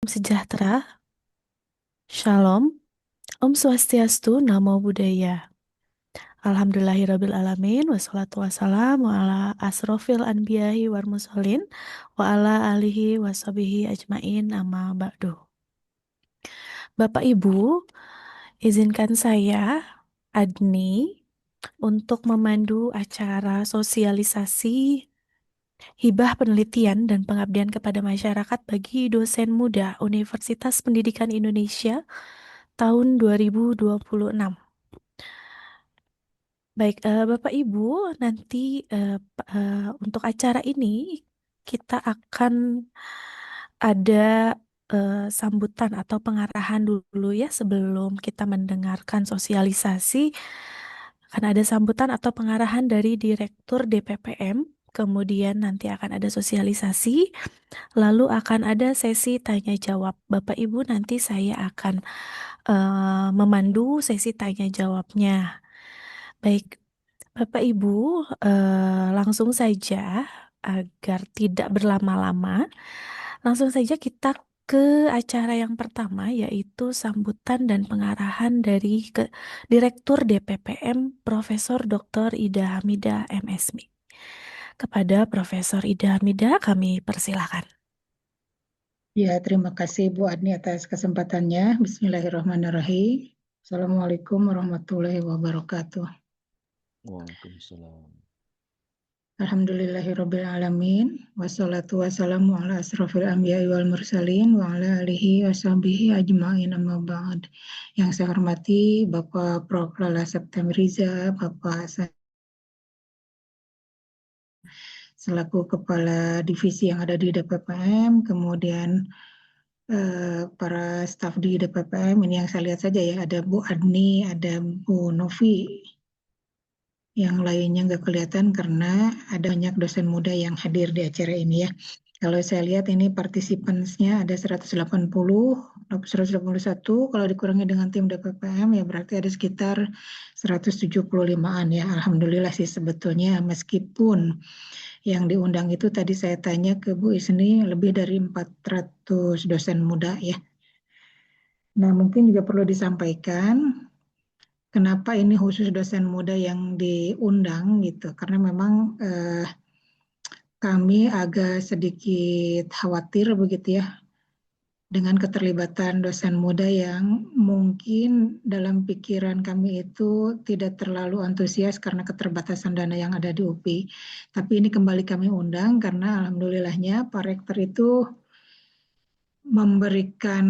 Sejahtera, Shalom, Om Swastiastu, Namo Buddhaya. Alhamdulillahirrabbilalamin, wassalatu wassalamu ala asrofil anbiyahi wal mursalin, wa ala alihi washabihi ajmain amma ba'du. Bapak Ibu, izinkan saya, Adni, untuk memandu acara sosialisasi hibah penelitian dan pengabdian kepada masyarakat bagi dosen muda Universitas Pendidikan Indonesia tahun 2026. Baik, Bapak Ibu, nanti untuk acara ini kita akan ada sambutan atau pengarahan dulu ya sebelum kita mendengarkan sosialisasi. Akan ada sambutan atau pengarahan dari Direktur DPPM, kemudian nanti akan ada sosialisasi, lalu akan ada sesi tanya jawab. Bapak Ibu, nanti saya akan memandu sesi tanya jawabnya. Baik, Bapak Ibu, langsung saja agar tidak berlama-lama, langsung saja kita ke acara yang pertama yaitu sambutan dan pengarahan dari Direktur DPPM Profesor Dr. Ida Hamidah MSmi. Kepada Profesor Ida Hamidah kami persilakan. Ya, terima kasih Bu Adni atas kesempatannya. Bismillahirrahmanirrahim. Assalamualaikum warahmatullahi wabarakatuh. Waalaikumsalam. Alhamdulillahirrabbilalamin. Wassalatu wassalamu ala asrofil anbiya'i wal mursalin wa ala alihi washabihi ajma'in amma ba'd. Yang saya hormati Bapak Prof. Lala Septemriza, Bapak selaku Kepala Divisi yang ada di DPPM, kemudian para staf di DPPM, ini yang saya lihat saja ya, ada Bu Adni, ada Bu Novi, yang lainnya nggak kelihatan karena ada banyak dosen muda yang hadir di acara ini ya. Kalau saya lihat ini partisipansnya ada 180, 181, kalau dikurangi dengan tim DPPM ya berarti ada sekitar 175-an ya. Alhamdulillah sih sebetulnya, meskipun yang diundang itu tadi saya tanya ke Bu Isni lebih dari 400 dosen muda ya. Nah, mungkin juga perlu disampaikan kenapa ini khusus dosen muda yang diundang gitu. Karena memang kami agak sedikit khawatir begitu ya dengan keterlibatan dosen muda yang mungkin dalam pikiran kami itu tidak terlalu antusias karena keterbatasan dana yang ada di UPI. Tapi ini kembali kami undang karena alhamdulillahnya Pak Rektor itu memberikan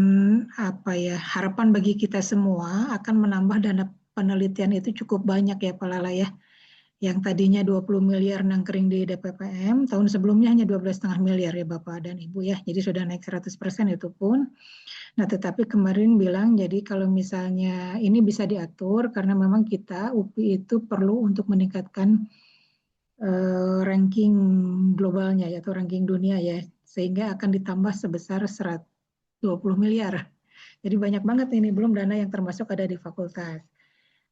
harapan bagi kita semua akan menambah dana penelitian itu cukup banyak ya Pak Lala ya. Yang tadinya 20 miliar nangkring di DPPM, tahun sebelumnya hanya 12,5 miliar ya Bapak dan Ibu ya. Jadi sudah naik 100% itu pun. Nah, tetapi kemarin bilang jadi kalau misalnya ini bisa diatur karena memang kita UPI itu perlu untuk meningkatkan ranking globalnya ya, atau ranking dunia ya, sehingga akan ditambah sebesar 120 miliar. Jadi banyak banget ini, belum dana yang termasuk ada di fakultas.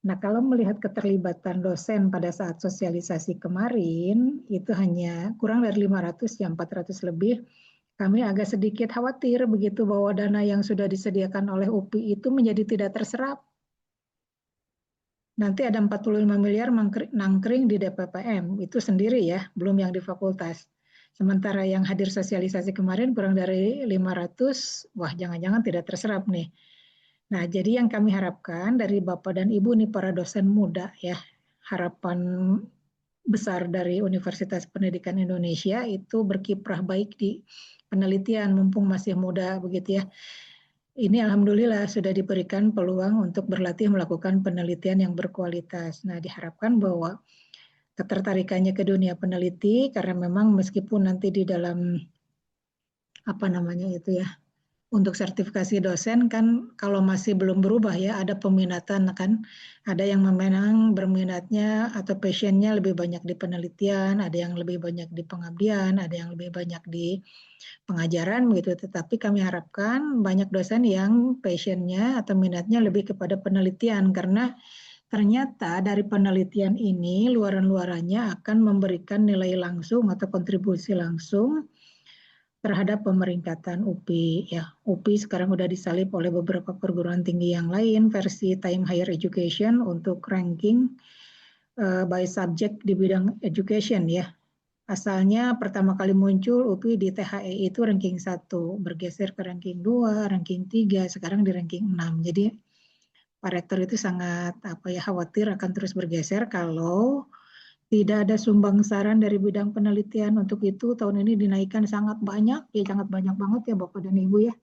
Nah, kalau melihat keterlibatan dosen pada saat sosialisasi kemarin, itu hanya kurang dari 500, ya 400 lebih, kami agak sedikit khawatir begitu bahwa dana yang sudah disediakan oleh UPI itu menjadi tidak terserap. Nanti ada 45 miliar nangkring di DPPM, itu sendiri ya, belum yang di fakultas. Sementara yang hadir sosialisasi kemarin kurang dari 500, wah jangan-jangan tidak terserap nih. Nah, jadi yang kami harapkan dari Bapak dan Ibu nih para dosen muda ya, harapan besar dari Universitas Pendidikan Indonesia itu berkiprah baik di penelitian mumpung masih muda begitu ya. Ini alhamdulillah sudah diberikan peluang untuk berlatih melakukan penelitian yang berkualitas. Nah, diharapkan bahwa ketertarikannya ke dunia peneliti karena memang meskipun nanti di dalam untuk sertifikasi dosen kan kalau masih belum berubah ya ada peminatan kan, ada yang memang berminatnya atau passionnya lebih banyak di penelitian, ada yang lebih banyak di pengabdian, ada yang lebih banyak di pengajaran begitu. Tetapi kami harapkan banyak dosen yang passionnya atau minatnya lebih kepada penelitian karena ternyata dari penelitian ini luaran-luarannya akan memberikan nilai langsung atau kontribusi langsung terhadap pemeringkatan UPI ya. UPI sekarang udah disalib oleh beberapa perguruan tinggi yang lain versi Time Higher Education untuk ranking by subject di bidang education ya. Asalnya pertama kali muncul UPI di THE itu ranking 1, bergeser ke ranking 2, ranking 3, sekarang di ranking 6. Jadi Pak Rektor itu sangat khawatir akan terus bergeser kalau tidak ada sumbang saran dari bidang penelitian untuk itu. Tahun ini dinaikkan sangat banyak, ya sangat banyak banget ya Bapak dan Ibu ya.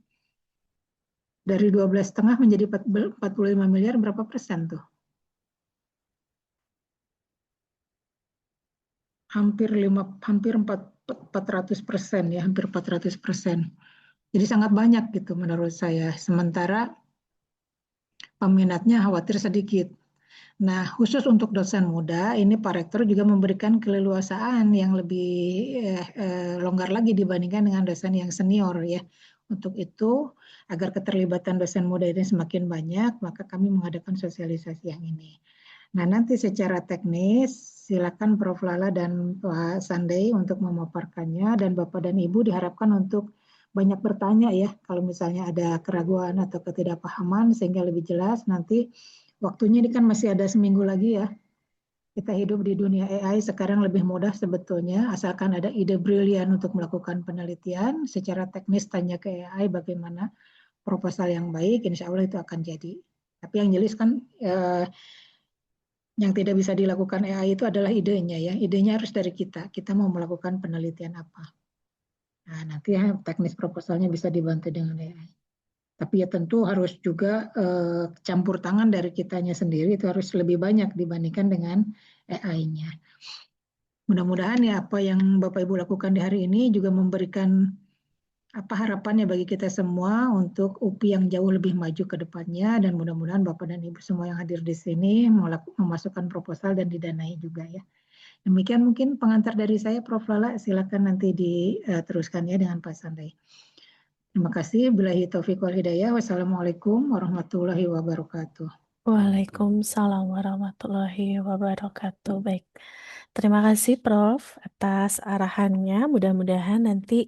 Dari 12,5 menjadi 45 miliar, berapa persen tuh? Hampir 400% ya, hampir 400%. Jadi sangat banyak gitu menurut saya. Sementara peminatnya khawatir sedikit. Nah, khusus untuk dosen muda, ini Pak Rektor juga memberikan keleluasaan yang lebih longgar lagi dibandingkan dengan dosen yang senior ya. Untuk itu, agar keterlibatan dosen muda ini semakin banyak, maka kami mengadakan sosialisasi yang ini. Nah, nanti secara teknis, silakan Prof. Lala dan Pak Sandei untuk memaparkannya, dan Bapak dan Ibu diharapkan untuk banyak bertanya ya, kalau misalnya ada keraguan atau ketidakpahaman, sehingga lebih jelas nanti. Waktunya ini kan masih ada seminggu lagi ya. Kita hidup di dunia AI sekarang lebih mudah sebetulnya, asalkan ada ide brilian untuk melakukan penelitian. Secara teknis tanya ke AI bagaimana proposal yang baik, insya Allah itu akan jadi. Tapi yang jelas kan yang tidak bisa dilakukan AI itu adalah idenya ya. Idenya harus dari kita. Kita mau melakukan penelitian apa. Nah, nanti ya teknis proposalnya bisa dibantu dengan AI. Tapi ya tentu harus juga campur tangan dari kitanya sendiri, itu harus lebih banyak dibandingkan dengan AI-nya. Mudah-mudahan ya apa yang Bapak Ibu lakukan di hari ini juga memberikan harapannya bagi kita semua untuk UPI yang jauh lebih maju ke depannya, dan mudah-mudahan Bapak dan Ibu semua yang hadir di sini memasukkan proposal dan didanai juga ya. Demikian mungkin pengantar dari saya, Prof. Lala, silakan nanti diteruskan ya dengan Pak Sandai. Terima kasih. Billahi taufiq wal hidayah. Wassalamualaikum warahmatullahi wabarakatuh. Waalaikumsalam warahmatullahi wabarakatuh. Baik, terima kasih Prof atas arahannya. Mudah-mudahan nanti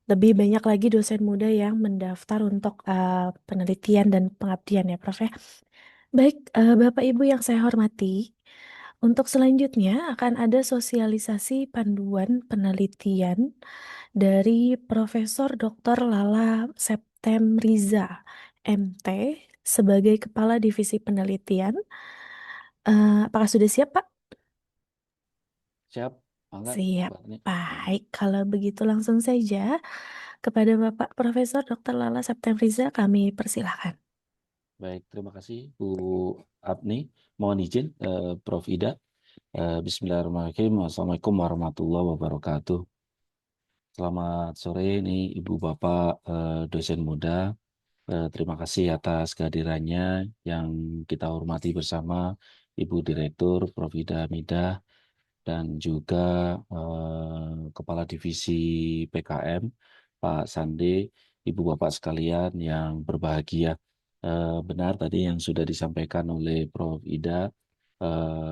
lebih banyak lagi dosen muda yang mendaftar untuk penelitian dan pengabdian ya Prof ya. Baik, Bapak Ibu yang saya hormati, untuk selanjutnya akan ada sosialisasi panduan penelitian dari Profesor Dr. Lala Septemriza, MT, sebagai Kepala Divisi Penelitian. Apakah sudah siap, Pak? Siap, angkat Siap. Mbaknya. Baik, kalau begitu langsung saja kepada Bapak Profesor Dr. Lala Septemriza kami persilahkan. Baik, terima kasih Bu Apni. Mohon izin Prof. Ida. Bismillahirrahmanirrahim. Assalamualaikum warahmatullahi wabarakatuh. Selamat sore nih Ibu Bapak dosen muda. Terima kasih atas kehadirannya yang kita hormati bersama Ibu Direktur Prof. Ida Midah dan juga Kepala Divisi PKM Pak Sande, Ibu Bapak sekalian yang berbahagia. Benar tadi yang sudah disampaikan oleh Prof. Ida.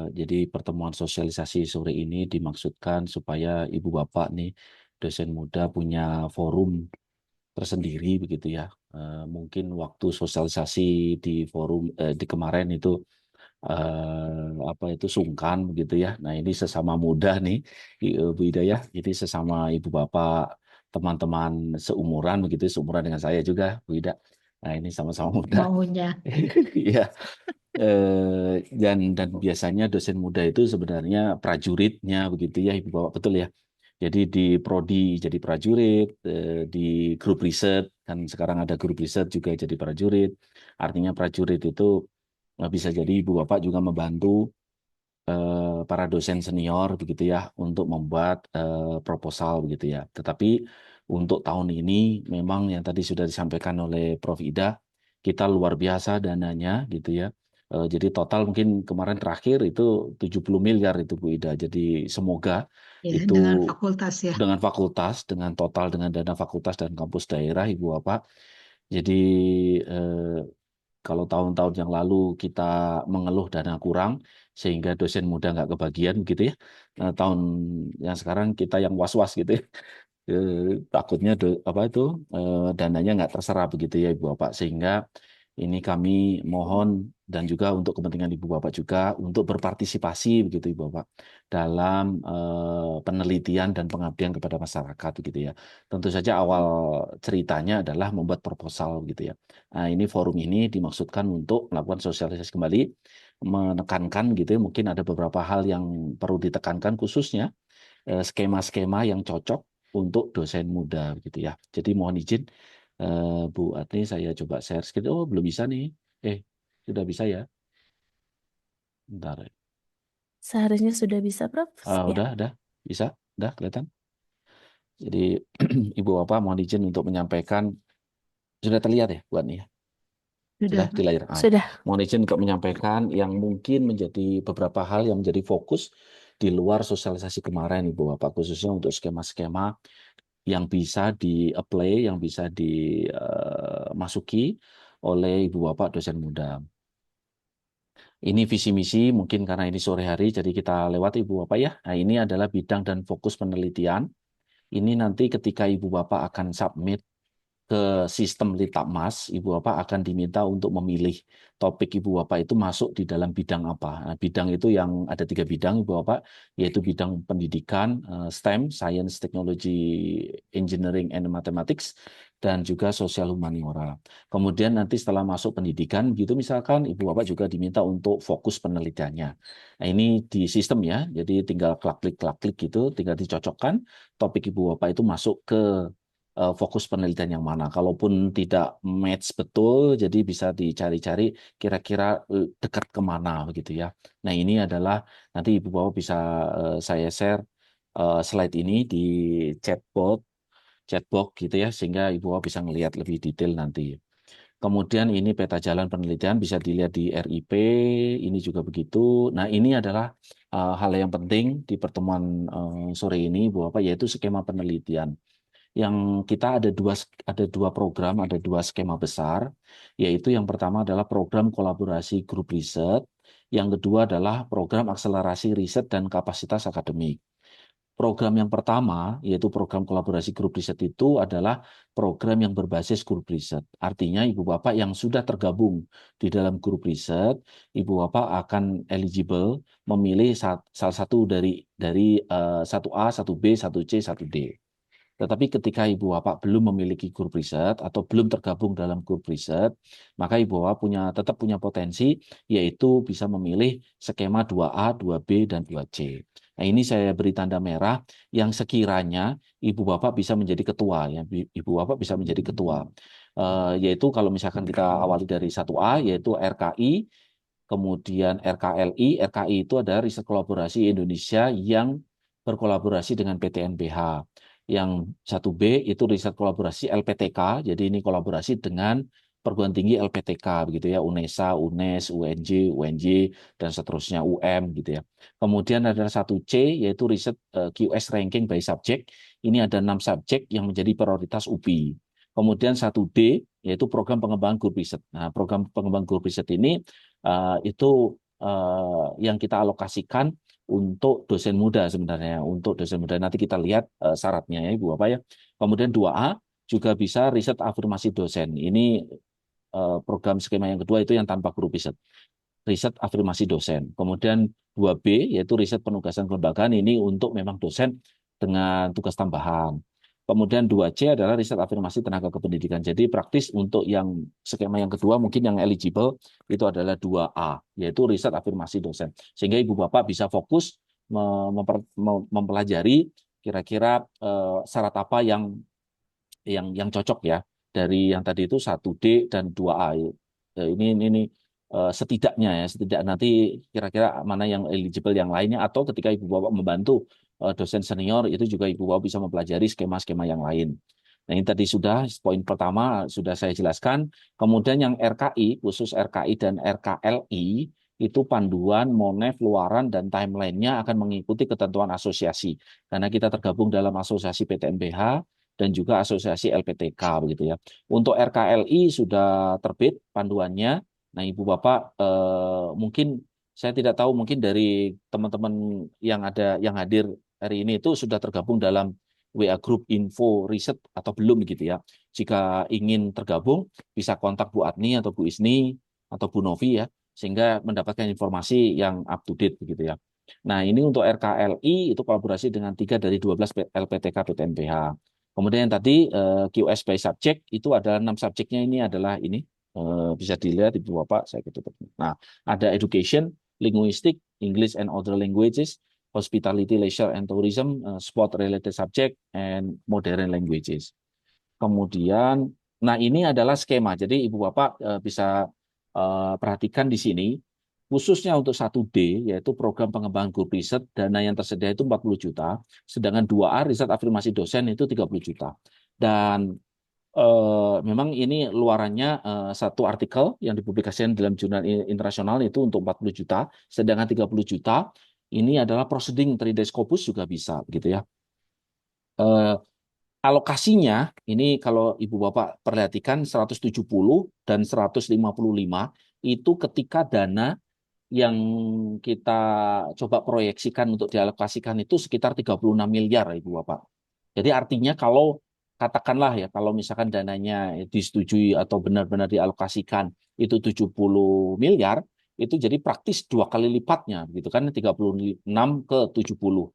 Jadi pertemuan sosialisasi sore ini dimaksudkan supaya Ibu Bapak nih dosen muda punya forum tersendiri begitu ya. Mungkin waktu sosialisasi di forum di kemarin itu apa itu sungkan begitu ya. Nah ini sesama muda nih Bu Ida ya. Jadi sesama ibu bapak teman-teman seumuran begitu, seumuran dengan saya juga Bu Ida. Nah ini sama-sama muda. Maunya. Iya. Dan biasanya dosen muda itu sebenarnya prajuritnya begitu ya ibu bapak, betul ya. Jadi di prodi jadi prajurit, di grup riset kan sekarang ada grup riset juga jadi prajurit. Artinya prajurit itu bisa jadi ibu bapak juga membantu para dosen senior begitu ya untuk membuat proposal begitu ya. Tetapi untuk tahun ini memang yang tadi sudah disampaikan oleh Prof. Ida, kita luar biasa dananya gitu ya. Jadi total mungkin kemarin terakhir itu 70 miliar itu Bu Ida. Jadi semoga Ya, itu dengan fakultas ya. dengan fakultas, dengan total dengan dana fakultas dan kampus daerah Ibu Bapak. Jadi eh, kalau tahun-tahun yang lalu kita mengeluh dana kurang sehingga dosen muda nggak kebagian gitu ya. Nah, tahun yang sekarang kita yang was-was gitu ya. Takutnya apa itu dananya nggak terserap begitu ya Ibu Bapak, sehingga ini kami mohon dan juga untuk kepentingan Ibu Bapak juga untuk berpartisipasi begitu Ibu Bapak dalam penelitian dan pengabdian kepada masyarakat begitu ya. Tentu saja awal ceritanya adalah membuat proposal gitu ya. Nah, ini forum ini dimaksudkan untuk melakukan sosialisasi kembali, menekankan gitu ya, mungkin ada beberapa hal yang perlu ditekankan khususnya skema-skema yang cocok untuk dosen muda gitu ya. Jadi mohon izin Bu Atni, saya coba share screen. Oh, belum bisa nih. Sudah bisa ya. Bentar. Seharusnya sudah bisa, Prof. Ya, Udah, bisa, udah kelihatan. Jadi Ibu Bapak mohon izin untuk menyampaikan, sudah terlihat ya Bu Atni ya? Sudah, Sudah di Pak. layar. sudah. Mohon izin untuk menyampaikan yang mungkin menjadi beberapa hal yang menjadi fokus di luar sosialisasi kemarin Ibu Bapak, khususnya untuk skema-skema yang bisa di-apply, yang bisa dimasuki oleh Ibu Bapak dosen muda. Ini visi misi, mungkin karena ini sore hari, jadi kita lewat Ibu Bapak ya. Nah, ini adalah bidang dan fokus penelitian. Ini nanti ketika Ibu Bapak akan submit ke sistem Litbangmas, Ibu Bapak akan diminta untuk memilih topik Ibu Bapak itu masuk di dalam bidang apa. Nah, bidang itu yang ada 3 bidang Ibu Bapak, yaitu bidang pendidikan, STEM, Science, Technology, Engineering, and Mathematics, dan juga sosial humaniora. Kemudian nanti setelah masuk pendidikan, gitu misalkan Ibu Bapak juga diminta untuk fokus penelitiannya. Nah, ini di sistem ya, jadi tinggal klik-klik gitu, tinggal dicocokkan topik Ibu Bapak itu masuk ke fokus penelitian yang mana. Kalaupun tidak match betul, jadi bisa dicari-cari kira-kira dekat kemana begitu ya. Nah, ini adalah nanti Ibu Bapak bisa saya share slide ini di chatbox gitu ya, sehingga Ibu Bapak bisa melihat lebih detail nanti. Kemudian ini peta jalan penelitian bisa dilihat di RIP, ini juga begitu. Nah, ini adalah hal yang penting di pertemuan sore ini, Ibu Bapak, yaitu skema penelitian yang kita ada dua program, ada 2 skema besar, yaitu yang pertama adalah program kolaborasi grup riset, yang kedua adalah program akselerasi riset dan kapasitas akademik. Program yang pertama, yaitu program kolaborasi grup riset itu adalah program yang berbasis grup riset. Artinya Ibu Bapak yang sudah tergabung di dalam grup riset, Ibu Bapak akan eligible memilih salah satu dari 1A, 1B, 1C, 1D. Tetapi ketika Ibu Bapak belum memiliki grup riset atau belum tergabung dalam grup riset, maka Ibu Bapak tetap punya potensi, yaitu bisa memilih skema 2A, 2B, dan 2C. Nah, ini saya beri tanda merah yang sekiranya Ibu Bapak bisa menjadi ketua, ya. Ibu Bapak bisa menjadi ketua. Yaitu kalau misalkan kita awali dari 1A, yaitu RKI, kemudian RKLI. RKI itu adalah riset kolaborasi Indonesia yang berkolaborasi dengan PT NBH. Yang 1B itu riset kolaborasi LPTK, jadi ini kolaborasi dengan perguruan tinggi LPTK begitu ya, UNESA, UNES, UNJ, UNJ, dan seterusnya, UM gitu ya. Kemudian ada 1C yaitu riset QS ranking by subject. Ini ada 6 subjek yang menjadi prioritas UPI. Kemudian 1D yaitu program pengembangan grup riset. Nah, program pengembangan grup riset ini itu yang kita alokasikan untuk dosen muda sebenarnya, untuk dosen muda. Nanti kita lihat syaratnya ya Ibu Bapak ya. Kemudian 2A juga bisa riset afirmasi dosen. Ini program skema yang kedua itu yang tanpa grup riset afirmasi dosen. Kemudian 2B yaitu riset penugasan kelembagaan, ini untuk memang dosen dengan tugas tambahan. Kemudian 2C adalah riset afirmasi tenaga kependidikan. Jadi praktis untuk yang skema yang kedua mungkin yang eligible itu adalah 2A, yaitu riset afirmasi dosen. Sehingga Ibu Bapak bisa fokus mempelajari kira-kira syarat apa yang cocok ya dari yang tadi itu 1D dan 2A. Ini setidaknya nanti kira-kira mana yang eligible yang lainnya, atau ketika Ibu Bapak membantu dosen senior itu juga Ibu Bapak bisa mempelajari skema-skema yang lain. Nah, ini tadi sudah poin pertama sudah saya jelaskan. Kemudian yang RKI, khusus RKI dan RKLI, itu panduan, monef, luaran, dan timelinenya akan mengikuti ketentuan asosiasi. Karena kita tergabung dalam asosiasi PTNBH dan juga asosiasi LPTK begitu ya. Untuk RKLI sudah terbit panduannya. Nah, Ibu Bapak mungkin saya tidak tahu, mungkin dari teman-teman yang hadir hari ini itu sudah tergabung dalam WA Group Info Riset atau belum gitu ya. Jika ingin tergabung, bisa kontak Bu Adni atau Bu Isni atau Bu Novi ya, sehingga mendapatkan informasi yang up to date begitu ya. Nah, ini untuk RKLI itu kolaborasi dengan 3 dari 12 LPTK PTNPH. Kemudian yang tadi QS by subject itu adalah 6 subjeknya ini adalah ini bisa dilihat Ibu Bapak saya ketutup. Nah, ada education, linguistic, English and other languages, hospitality, leisure and tourism, sport related subject and modern languages. Kemudian, nah ini adalah skema. Jadi Ibu Bapak bisa perhatikan di sini, khususnya untuk 1D, yaitu program pengembangan grup riset, dana yang tersedia itu 40 juta, sedangkan 2A, riset afirmasi dosen itu 30 juta. Dan memang ini luarannya satu artikel yang dipublikasikan dalam jurnal internasional itu untuk 40 juta, sedangkan 30 juta ini adalah proceeding 3D Scopus juga bisa gitu ya. Alokasinya ini kalau Ibu Bapak perhatikan 170 dan 155 itu ketika dana yang kita coba proyeksikan untuk dialokasikan itu sekitar 36 miliar Ibu Bapak. Jadi artinya kalau katakanlah ya kalau misalkan dananya disetujui atau benar-benar dialokasikan itu 70 miliar, itu jadi praktis 2 kali lipatnya gitu kan 36 ke 70.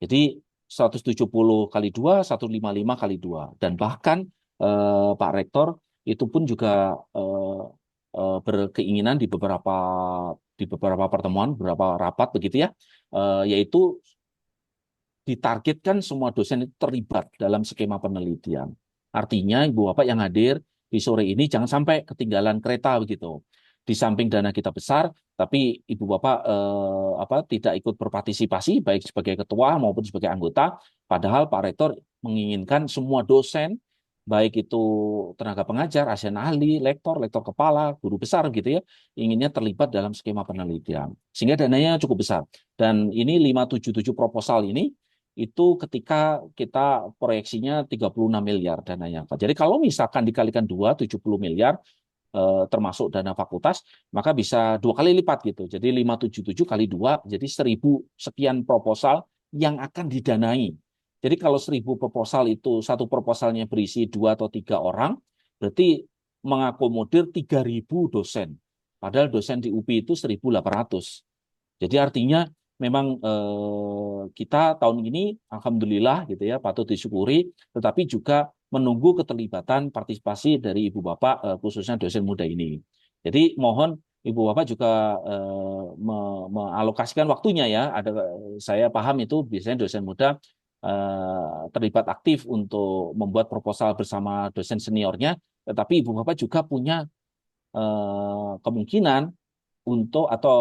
Jadi 170 kali 2, 155 kali 2. Dan bahkan Pak Rektor itu pun juga berkeinginan di beberapa pertemuan, beberapa rapat begitu ya, yaitu ditargetkan semua dosen itu terlibat dalam skema penelitian. Artinya Ibu Bapak yang hadir di sore ini jangan sampai ketinggalan kereta begitu. Di samping dana kita besar, tapi Ibu Bapak tidak ikut berpartisipasi baik sebagai ketua maupun sebagai anggota. Padahal Pak Rektor menginginkan semua dosen baik itu tenaga pengajar, asisten ahli, lektor, lektor kepala, guru besar gitu ya, inginnya terlibat dalam skema penelitian. Sehingga dananya cukup besar. Dan ini 577 proposal ini itu ketika kita proyeksinya 36 miliar dananya. Jadi kalau misalkan dikalikan 2, 70 miliar termasuk dana fakultas, maka bisa 2 kali lipat gitu. Jadi 577 kali 2, jadi 1.000 sekian proposal yang akan didanai. Jadi kalau 1.000 proposal itu, satu proposalnya berisi 2 atau 3 orang, berarti mengakomodir 3.000 dosen. Padahal dosen di UPI itu 1.800. Jadi artinya memang kita tahun ini alhamdulillah gitu ya patut disyukuri, tetapi juga menunggu keterlibatan partisipasi dari Ibu Bapak khususnya dosen muda ini. Jadi mohon Ibu Bapak juga mengalokasikan waktunya ya. Saya paham itu biasanya dosen muda terlibat aktif untuk membuat proposal bersama dosen seniornya, tetapi Ibu Bapak juga punya kemungkinan untuk atau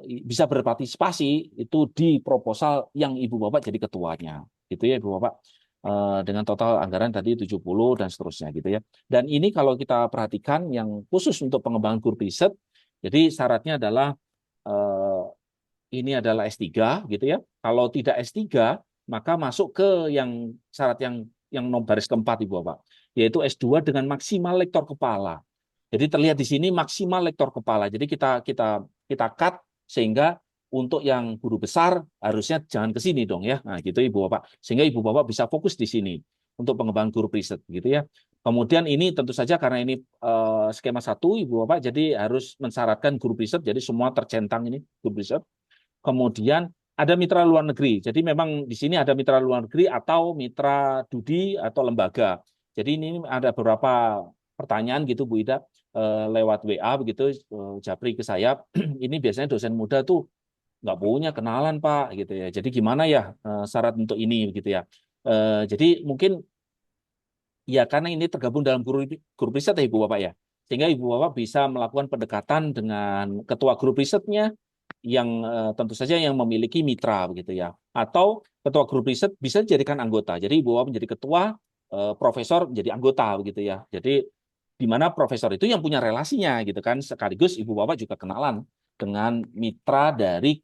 bisa berpartisipasi itu di proposal yang Ibu Bapak jadi ketuanya. Gitu ya Ibu Bapak. Dengan total anggaran tadi 70 dan seterusnya gitu ya. Dan ini kalau kita perhatikan yang khusus untuk pengembangan grup riset, jadi syaratnya adalah ini adalah S3 gitu ya. Kalau tidak S3 maka masuk ke yang syarat yang baris keempat Ibu Bapak, yaitu S2 dengan maksimal lektor kepala. Jadi terlihat di sini maksimal lektor kepala. Jadi kita cut sehingga untuk yang guru besar harusnya jangan ke sini dong ya. Nah, gitu Ibu Bapak. Sehingga Ibu Bapak bisa fokus di sini untuk pengembangan guru riset gitu ya. Kemudian ini tentu saja karena ini skema 1 Ibu Bapak jadi harus mensyaratkan guru riset, jadi semua tercentang ini guru riset. Kemudian ada mitra luar negeri. Jadi memang di sini ada mitra luar negeri atau mitra studi atau lembaga. Jadi ini ada beberapa pertanyaan gitu Bu Ida lewat WA begitu Japri ke saya. Ini biasanya dosen muda tuh nggak punya kenalan Pak gitu ya. Jadi gimana ya syarat untuk ini gitu ya. Jadi mungkin ya karena ini tergabung dalam grup riset ya Ibu Bapak ya. Sehingga Ibu Bapak bisa melakukan pendekatan dengan ketua grup risetnya yang tentu saja yang memiliki mitra begitu ya. Atau ketua grup riset bisa dijadikan anggota. Jadi Ibu Bapak menjadi ketua, profesor menjadi anggota begitu ya. Jadi di mana profesor itu yang punya relasinya gitu kan. Sekaligus Ibu Bapak juga kenalan dengan mitra dari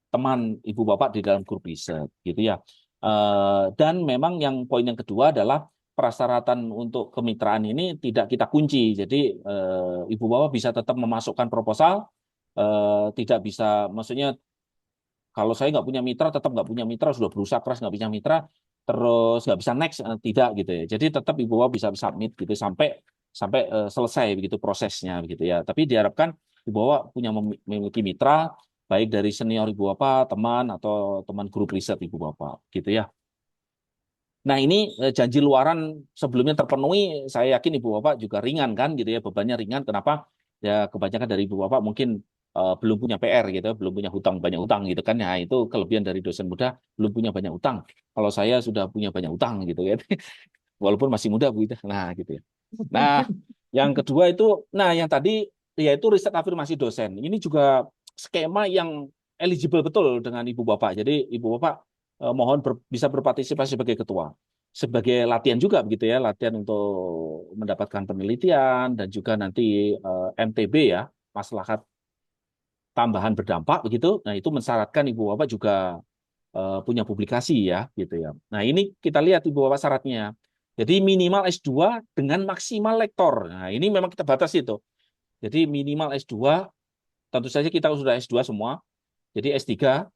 teman Ibu Bapak di dalam grup riset gitu ya. Dan memang yang poin yang kedua adalah persyaratan untuk kemitraan ini tidak kita kunci. Jadi Ibu Bapak bisa tetap memasukkan proposal, tidak bisa, maksudnya kalau saya nggak punya mitra, tetap nggak punya mitra, sudah berusaha keras nggak punya mitra, terus nggak bisa next, tidak gitu ya. Jadi tetap Ibu Bapak bisa submit gitu sampai sampai selesai begitu prosesnya begitu ya. Tapi diharapkan Ibu Bapak punya memiliki mitra baik dari senior Ibu Bapak, teman atau teman grup riset Ibu Bapak gitu ya. Nah, ini janji luaran sebelumnya terpenuhi, saya yakin Ibu Bapak juga ringan kan gitu ya, bebannya ringan. Kenapa? Ya kebanyakan dari Ibu Bapak mungkin belum punya PR gitu, belum punya hutang banyak utang gitu kan. Ya itu kelebihan dari dosen muda, belum punya banyak utang. Kalau saya sudah punya banyak utang gitu ya. Walaupun masih muda Bu Ida. Nah, gitu ya. Nah, yang kedua itu, nah yang tadi yaitu riset afirmasi dosen. Ini juga skema yang eligible betul dengan Ibu Bapak. Jadi Ibu Bapak mohon bisa berpartisipasi sebagai ketua. Sebagai latihan juga begitu ya, latihan untuk mendapatkan penelitian dan juga nanti MTB ya, maslahat tambahan berdampak begitu. Nah, itu mensyaratkan Ibu Bapak juga punya publikasi ya gitu ya. Nah, ini kita lihat Ibu Bapak syaratnya. Jadi minimal S2 dengan maksimal lektor. Nah, ini memang kita batasi itu. Jadi minimal S2, tentu saja kita sudah S2 semua. Jadi S3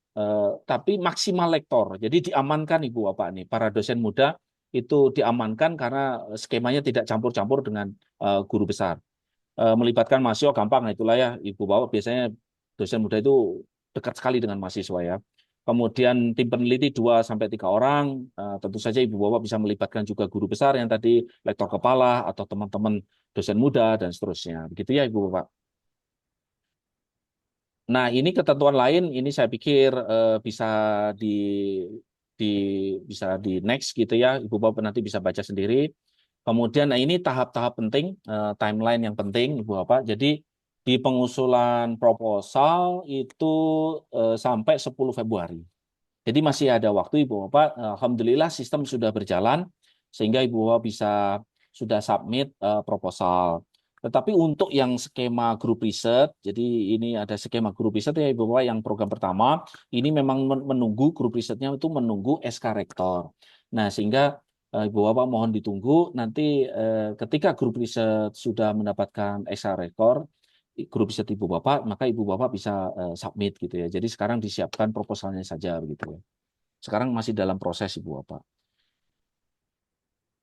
tapi maksimal lektor. Jadi diamankan Ibu Bapak nih, para dosen muda itu diamankan karena skemanya tidak campur-campur dengan guru besar. Melibatkan mahasiswa gampang, nah itulah ya Ibu Bapak biasanya dosen muda itu dekat sekali dengan mahasiswa ya. Kemudian tim peneliti 2 sampai 3 orang, tentu saja Ibu Bapak bisa melibatkan juga guru besar yang tadi lektor kepala atau teman-teman dosen muda dan seterusnya. Begitu ya Ibu Bapak. Nah, ini ketentuan lain ini saya pikir bisa di di bisa di next gitu ya. Ibu Bapak nanti bisa baca sendiri. Kemudian nah ini tahap-tahap penting, timeline yang penting Ibu Bapak. Jadi di pengusulan proposal itu sampai 10 Februari. Jadi masih ada waktu Ibu Bapak. Alhamdulillah sistem sudah berjalan sehingga Ibu Bapak bisa sudah submit proposal. Tetapi untuk yang skema grup riset, jadi ini ada skema grup riset ya Ibu Bapak yang program pertama, ini memang menunggu grup risetnya itu menunggu SK Rektor. Nah, sehingga Ibu Bapak mohon ditunggu nanti ketika grup riset sudah mendapatkan SK Rektor, grup riset Ibu Bapak, maka Ibu Bapak bisa submit gitu ya. Jadi sekarang disiapkan proposalnya saja begitu ya. Sekarang masih dalam proses Ibu Bapak.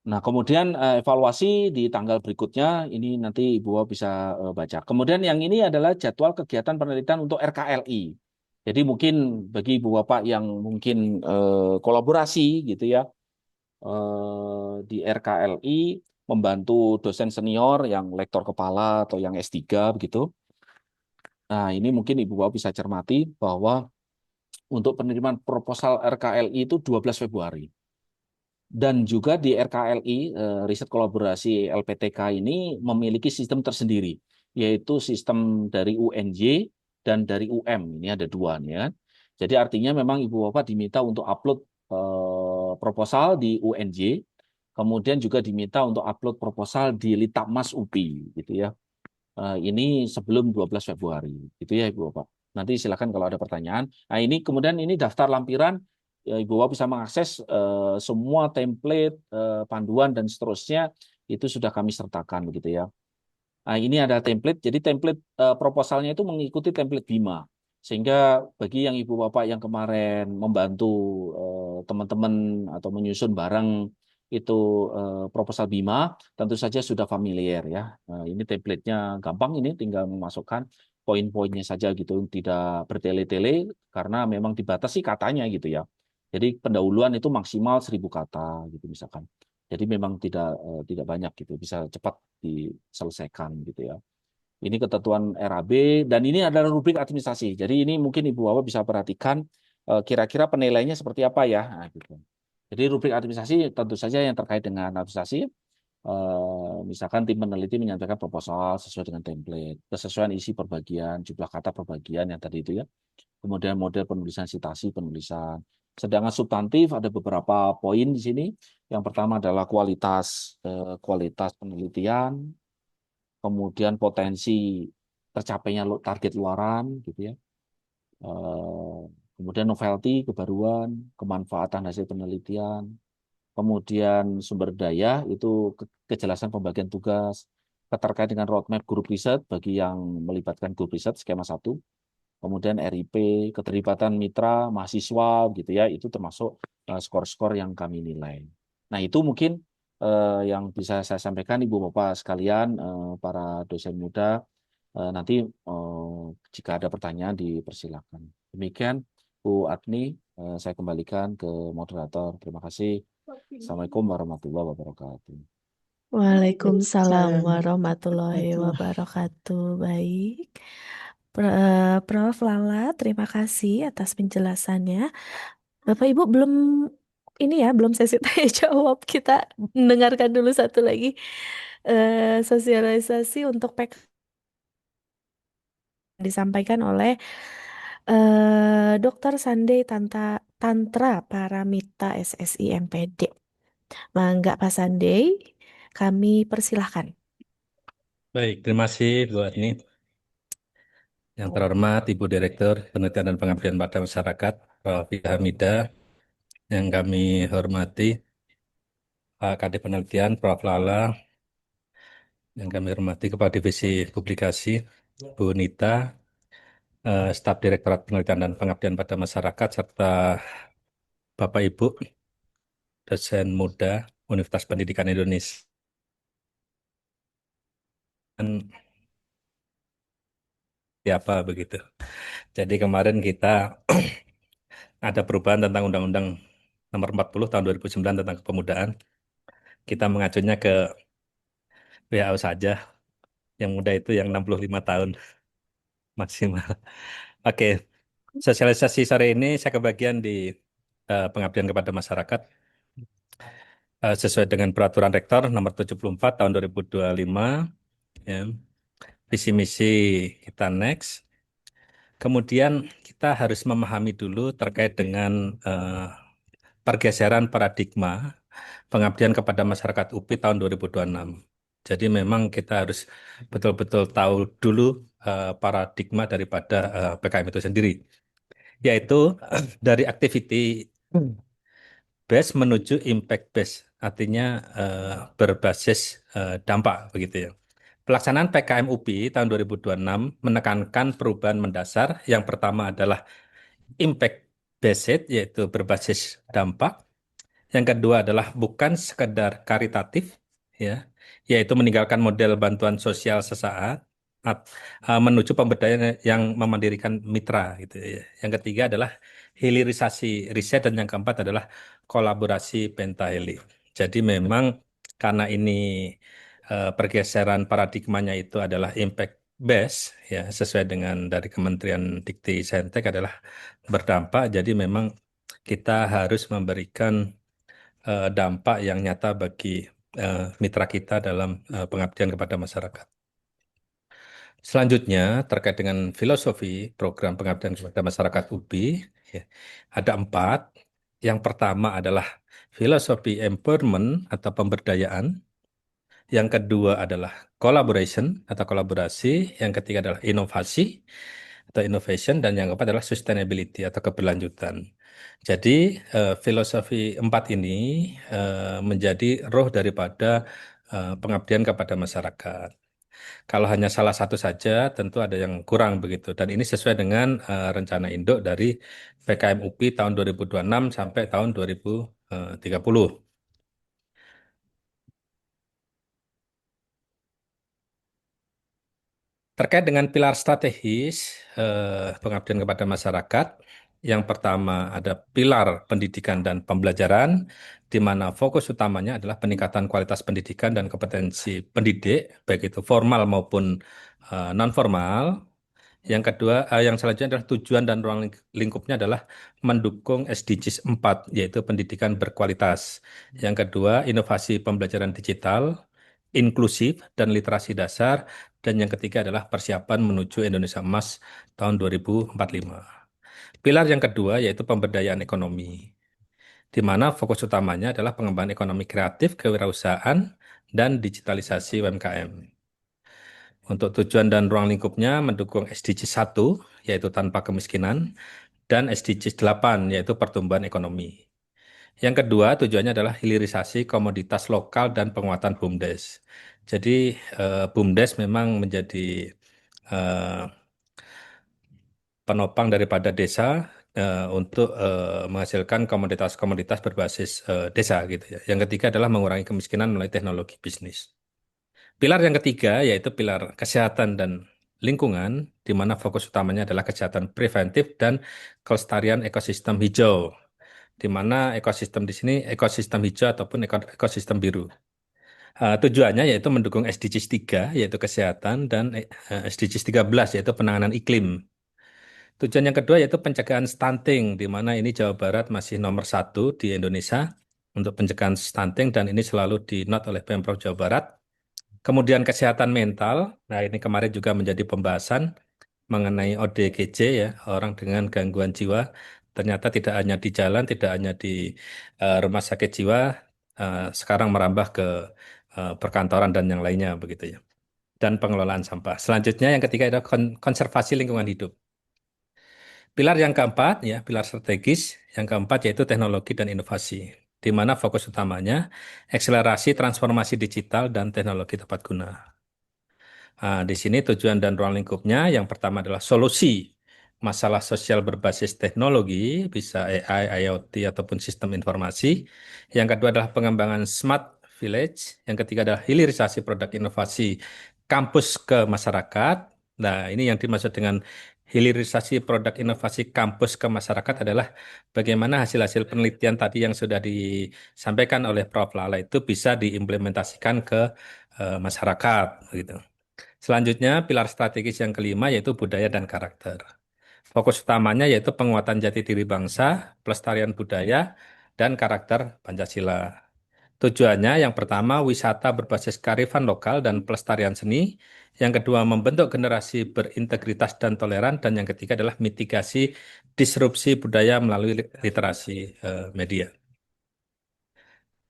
Nah, kemudian evaluasi di tanggal berikutnya ini nanti Ibu Bapak bisa baca. Kemudian yang ini adalah jadwal kegiatan penelitian untuk RKLI. Jadi mungkin bagi Ibu Bapak yang mungkin kolaborasi gitu ya di RKLI membantu dosen senior yang lektor kepala atau yang S3 begitu. Nah, ini mungkin Ibu Bapak bisa cermati bahwa untuk penerimaan proposal RKLI itu 12 Februari. Dan juga di RKLI, riset kolaborasi LPTK ini memiliki sistem tersendiri, yaitu sistem dari UNJ dan dari UM. Ini ada 2 nih ya. Jadi artinya memang Ibu Bapak diminta untuk upload proposal di UNJ, kemudian juga diminta untuk upload proposal di Litbangmas UPI gitu ya. Ini sebelum 12 Februari. Gitu ya Ibu Bapak. Nanti silakan kalau ada pertanyaan. Nah, ini kemudian ini daftar lampiran Ibu Bapak bisa mengakses semua template, panduan dan seterusnya itu sudah kami sertakan begitu ya. Nah, ini ada template. Jadi template proposalnya itu mengikuti template Bima. Sehingga bagi yang Ibu Bapak yang kemarin membantu teman-teman atau menyusun barang itu proposal Bima, tentu saja sudah familiar ya. Ini template-nya gampang, ini tinggal memasukkan poin-poinnya saja gitu, tidak bertele-tele karena memang dibatasi katanya gitu ya. Jadi pendahuluan itu maksimal 1.000 kata gitu misalkan. Jadi memang tidak banyak gitu, bisa cepat diselesaikan gitu ya. Ini ketentuan RAB dan ini adalah rubrik administrasi. Jadi ini mungkin Ibu Bapak bisa perhatikan kira-kira penilaiannya seperti apa ya. Nah, gitu. Jadi rubrik administrasi tentu saja yang terkait dengan administrasi. Misalkan tim peneliti menyampaikan proposal sesuai dengan template, kesesuaian isi perbagian, jumlah kata perbagian yang tadi itu ya. Kemudian model penulisan sitasi, penulisan. Sedangkan substantif ada beberapa poin di sini. Yang pertama adalah kualitas penelitian, kemudian potensi tercapainya target luaran, gitu ya. Kemudian novelty, kebaruan, kemanfaatan hasil penelitian, kemudian sumber daya itu kejelasan pembagian tugas, keterkaitan dengan roadmap grup riset bagi yang melibatkan grup riset skema 1, kemudian RIP, keterlibatan mitra, mahasiswa gitu ya, itu termasuk skor-skor yang kami nilai. Nah, itu mungkin yang bisa saya sampaikan Ibu Bapak sekalian, para dosen muda, nanti jika ada pertanyaan dipersilakan. Demikian Bu Agni, saya kembalikan ke moderator. Terima kasih. Assalamualaikum warahmatullahi wabarakatuh. Waalaikumsalam Salam warahmatullahi warahmatullahi. wabarakatuh. Baik. Prof. Lala, terima kasih atas penjelasannya. Bapak Ibu belum ini ya, belum sesi tanya jawab. Kita mendengarkan dulu satu lagi sosialisasi untuk PK disampaikan oleh Dr. Sunday Tantra Paramita SSI MPD. Mangga Pak Sunday, kami persilahkan. Baik, terima kasih Bu Adni. Yang terhormat Ibu Direktur Penelitian dan Pengabdian pada Masyarakat, Prof. Hamida. Yang kami hormati Pak Kadip Penelitian, Prof. Lala. Yang kami hormati Kepala Divisi Publikasi, Bu Nita, Staf Direktorat Penelitian dan Pengabdian pada Masyarakat, serta Bapak Ibu, dosen muda Universitas Pendidikan Indonesia. Dan siapa begitu. Jadi kemarin kita ada perubahan tentang Undang-Undang Nomor 40 Tahun 2009 tentang Kepemudaan. Kita mengacunya ke WHO saja. Yang muda itu yang 65 tahun maksimal. Oke, sosialisasi sore ini saya kebagian di pengabdian kepada masyarakat sesuai dengan Peraturan Rektor Nomor 74 Tahun 2025. Ya. Visi misi kita next. Kemudian kita harus memahami dulu terkait dengan pergeseran paradigma pengabdian kepada masyarakat UPI tahun 2026. Jadi memang kita harus betul-betul tahu dulu paradigma daripada PKM itu sendiri, yaitu dari activity base menuju impact base, artinya berbasis dampak begitu ya. Pelaksanaan PKM UPI tahun 2026 menekankan perubahan mendasar. Yang pertama adalah impact based, yaitu berbasis dampak. Yang kedua adalah bukan sekedar karitatif, ya, yaitu meninggalkan model bantuan sosial sesaat menuju pemberdayaan yang memandirikan mitra, gitu ya. Yang ketiga adalah hilirisasi riset dan yang keempat adalah kolaborasi pentaheli. Jadi memang karena ini pergeseran paradigmanya itu adalah impact base, ya, sesuai dengan dari Kementerian Dikti Saintek adalah berdampak. Jadi memang kita harus memberikan dampak yang nyata bagi mitra kita dalam pengabdian kepada masyarakat. Selanjutnya, terkait dengan filosofi program pengabdian kepada masyarakat UPI, ya, ada 4. Yang pertama adalah filosofi empowerment atau pemberdayaan. Yang kedua adalah collaboration atau kolaborasi. Yang ketiga adalah inovasi atau innovation. Dan yang keempat adalah sustainability atau keberlanjutan. Jadi filosofi 4 ini menjadi roh daripada pengabdian kepada masyarakat. Kalau hanya salah satu saja, tentu ada yang kurang begitu. Dan ini sesuai dengan rencana induk dari PKM UPI tahun 2026 sampai tahun 2030. Terkait dengan pilar strategis pengabdian kepada masyarakat, yang pertama ada pilar pendidikan dan pembelajaran, di mana fokus utamanya adalah peningkatan kualitas pendidikan dan kompetensi pendidik, baik itu formal maupun non-formal. Yang kedua, yang selanjutnya adalah tujuan dan ruang lingkupnya adalah mendukung SDGs 4, yaitu pendidikan berkualitas. Yang kedua, inovasi pembelajaran digital, inklusif, dan literasi dasar. Dan yang ketiga adalah persiapan menuju Indonesia Emas tahun 2045. Pilar yang kedua yaitu pemberdayaan ekonomi, di mana fokus utamanya adalah pengembangan ekonomi kreatif, kewirausahaan, dan digitalisasi UMKM. Untuk tujuan dan ruang lingkupnya mendukung SDGs 1, yaitu tanpa kemiskinan, dan SDGs 8, yaitu pertumbuhan ekonomi. Yang kedua, tujuannya adalah hilirisasi komoditas lokal dan penguatan BUMDes. Jadi, BUMDes memang menjadi penopang daripada desa untuk menghasilkan komoditas-komoditas berbasis desa gitu ya. Yang ketiga adalah mengurangi kemiskinan melalui teknologi bisnis. Pilar yang ketiga yaitu pilar kesehatan dan lingkungan, di mana fokus utamanya adalah kesehatan preventif dan kelestarian ekosistem hijau, di mana ekosistem di sini ekosistem hijau ataupun ekosistem biru. Tujuannya yaitu mendukung SDGs 3 yaitu kesehatan dan SDGs 13 yaitu penanganan iklim. Tujuan yang kedua yaitu pencegahan stunting, di mana ini Jawa Barat masih nomor satu di Indonesia untuk pencegahan stunting dan ini selalu di-note oleh Pemprov Jawa Barat. Kemudian kesehatan mental, nah ini kemarin juga menjadi pembahasan mengenai ODGJ ya, orang dengan gangguan jiwa. Ternyata tidak hanya di jalan, tidak hanya di rumah sakit jiwa, sekarang merambah ke perkantoran dan yang lainnya begitu ya. Dan pengelolaan sampah. Selanjutnya yang ketiga adalah konservasi lingkungan hidup. Pilar yang keempat, ya, pilar strategis, yang keempat yaitu teknologi dan inovasi, di mana fokus utamanya akselerasi transformasi digital dan teknologi tepat guna. Di sini tujuan dan ruang lingkupnya yang pertama adalah solusi masalah sosial berbasis teknologi, bisa AI, IoT, ataupun sistem informasi. Yang kedua adalah pengembangan smart village. Yang ketiga adalah hilirisasi produk inovasi kampus ke masyarakat. Nah, ini yang dimaksud dengan hilirisasi produk inovasi kampus ke masyarakat adalah bagaimana hasil-hasil penelitian tadi yang sudah disampaikan oleh Prof. Lala itu bisa diimplementasikan ke masyarakat, gitu. Selanjutnya, pilar strategis yang kelima yaitu budaya dan karakter. Fokus utamanya yaitu penguatan jati diri bangsa, pelestarian budaya, dan karakter Pancasila. Tujuannya yang pertama wisata berbasis kearifan lokal dan pelestarian seni, yang kedua membentuk generasi berintegritas dan toleran, dan yang ketiga adalah mitigasi disrupsi budaya melalui literasi media.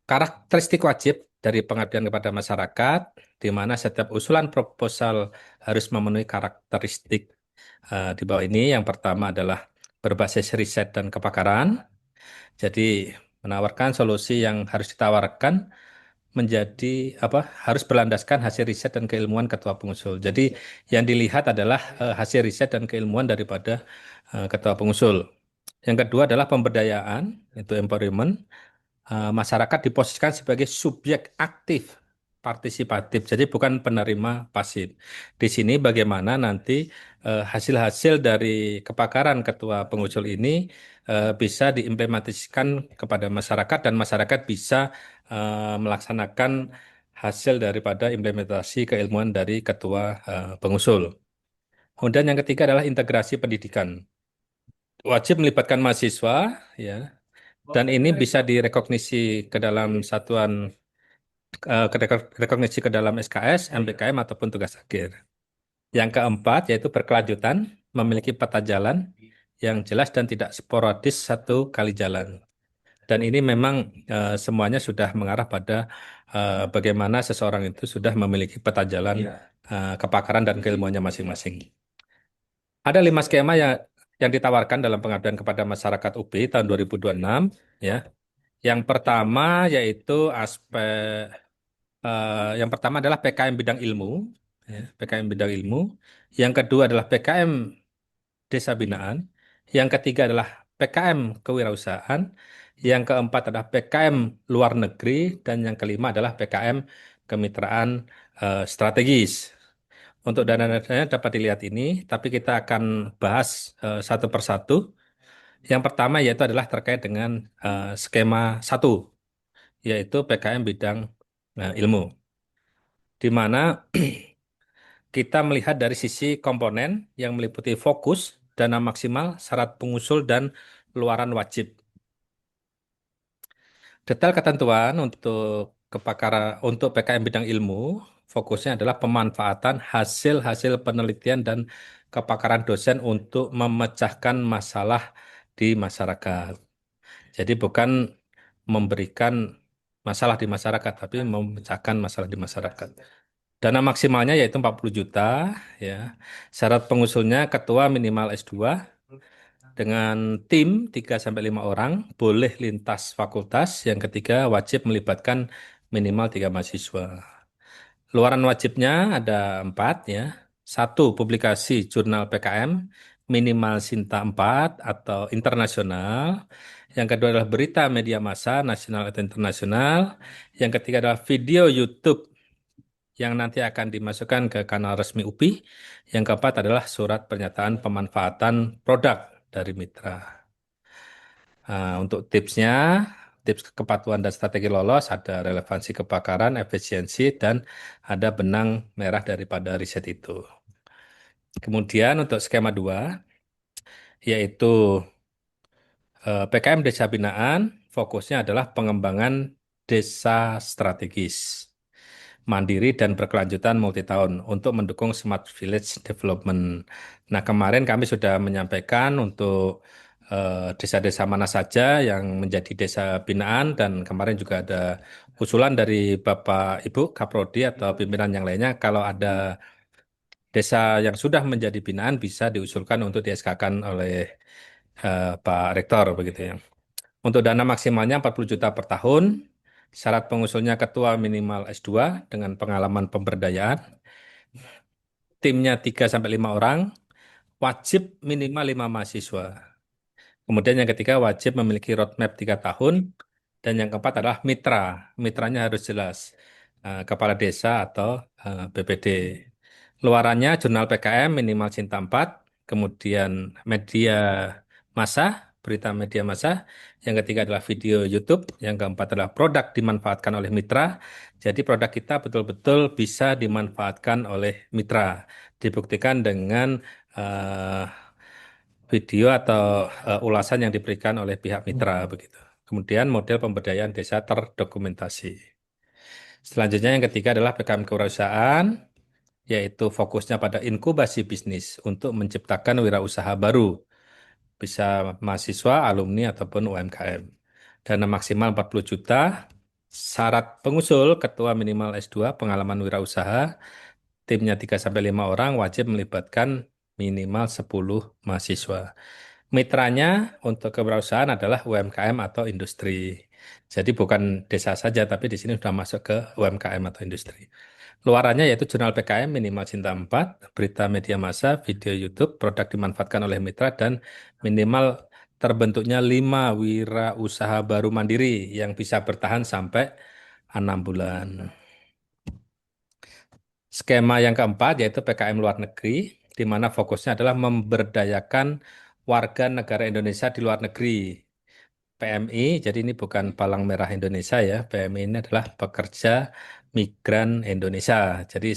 Karakteristik wajib dari pengabdian kepada masyarakat, di mana setiap usulan proposal harus memenuhi karakteristik di bawah ini. Yang pertama adalah berbasis riset dan kepakaran. Jadi menawarkan solusi yang harus ditawarkan menjadi apa harus berlandaskan hasil riset dan keilmuan ketua pengusul. Jadi yang dilihat adalah hasil riset dan keilmuan daripada ketua pengusul. Yang kedua adalah pemberdayaan, itu empowerment. Masyarakat diposisikan sebagai subjek aktif partisipatif, jadi bukan penerima pasif. Di sini bagaimana nanti hasil-hasil dari kepakaran ketua pengusul ini bisa diimplementasikan kepada masyarakat dan masyarakat bisa melaksanakan hasil daripada implementasi keilmuan dari ketua pengusul. Kemudian yang ketiga adalah integrasi pendidikan. Wajib melibatkan mahasiswa, ya, dan ini bisa direkognisi ke dalam satuan rekognisi ke dalam SKS, MBKM ataupun tugas akhir. Yang keempat yaitu berkelanjutan, memiliki peta jalan yang jelas dan tidak sporadis satu kali jalan. Dan ini memang semuanya sudah mengarah pada bagaimana seseorang itu sudah memiliki peta jalan kepakaran dan keilmuannya masing-masing. Ada 5 skema yang ditawarkan dalam pengabdian kepada masyarakat UP tahun 2026, ya. Yang pertama yaitu yang pertama adalah PKM bidang ilmu, ya, PKM bidang ilmu. Yang kedua adalah PKM desa binaan. Yang ketiga adalah PKM kewirausahaan. Yang keempat adalah PKM luar negeri dan yang kelima adalah PKM kemitraan strategis. Untuk dana-dananya dapat dilihat ini, tapi kita akan bahas satu persatu. Yang pertama yaitu adalah terkait dengan skema 1, yaitu PKM bidang ilmu, di mana kita melihat dari sisi komponen yang meliputi fokus, dana maksimal, syarat pengusul, dan luaran wajib. Detail ketentuan untuk PKM bidang ilmu, fokusnya adalah pemanfaatan hasil-hasil penelitian dan kepakaran dosen untuk memecahkan masalah di masyarakat. Jadi bukan memberikan masalah di masyarakat, tapi memecahkan masalah di masyarakat. Dana maksimalnya yaitu 40 juta, ya. Syarat pengusulnya ketua minimal S2 dengan tim 3 sampai 5 orang, boleh lintas fakultas. Yang ketiga wajib melibatkan minimal 3 mahasiswa. Luaran wajibnya ada 4, ya. 1, publikasi jurnal PKM minimal Sinta 4 atau internasional. Yang kedua adalah berita media massa nasional atau internasional. Yang ketiga adalah video YouTube yang nanti akan dimasukkan ke kanal resmi UPI. Yang keempat adalah surat pernyataan pemanfaatan produk dari mitra. Untuk tipsnya, tips kepatuhan dan strategi lolos ada relevansi kebakaran, efisiensi, dan ada benang merah daripada riset itu. Kemudian untuk skema 2, yaitu PKM Desa Binaan, fokusnya adalah pengembangan desa strategis, mandiri dan berkelanjutan multitahun untuk mendukung Smart Village Development. Nah, kemarin kami sudah menyampaikan untuk desa-desa mana saja yang menjadi desa binaan dan kemarin juga ada usulan dari Bapak Ibu Kaprodi atau pimpinan yang lainnya kalau ada desa yang sudah menjadi binaan bisa diusulkan untuk di SK-kan oleh Pak Rektor begitu ya. Untuk dana maksimalnya 40 juta per tahun. Syarat pengusulnya ketua minimal S2 dengan pengalaman pemberdayaan. Timnya 3 sampai 5 orang. Wajib minimal 5 mahasiswa. Kemudian yang ketiga wajib memiliki roadmap 3 tahun. Dan yang keempat adalah mitra. Mitranya harus jelas. Kepala desa atau BPD. Luarannya jurnal PKM minimal Cinta 4. Kemudian media massa, berita media massa. Yang ketiga adalah video YouTube. Yang keempat adalah produk dimanfaatkan oleh mitra. Jadi produk kita betul-betul bisa dimanfaatkan oleh mitra. Dibuktikan dengan eh, video atau ulasan yang diberikan oleh pihak mitra begitu. Kemudian model pemberdayaan desa terdokumentasi. Selanjutnya yang ketiga adalah PKM kewirausahaan, yaitu fokusnya pada inkubasi bisnis untuk menciptakan wirausaha baru, bisa mahasiswa, alumni, ataupun UMKM. Dana maksimal 40 juta, syarat pengusul ketua minimal S2, pengalaman wirausaha, timnya 3 sampai 5 orang, wajib melibatkan minimal 10 mahasiswa. Mitranya untuk kewirausahaan adalah UMKM atau industri. Jadi bukan desa saja, tapi di sini sudah masuk ke UMKM atau industri. Luarannya yaitu jurnal PKM minimal Cinta 4, berita media massa, video YouTube, produk dimanfaatkan oleh mitra, dan minimal terbentuknya 5 wirausaha baru mandiri yang bisa bertahan sampai 6 bulan. Skema yang keempat yaitu PKM luar negeri, di mana fokusnya adalah memberdayakan warga negara Indonesia di luar negeri. PMI, jadi ini bukan Palang Merah Indonesia ya, PMI ini adalah pekerja migran Indonesia. Jadi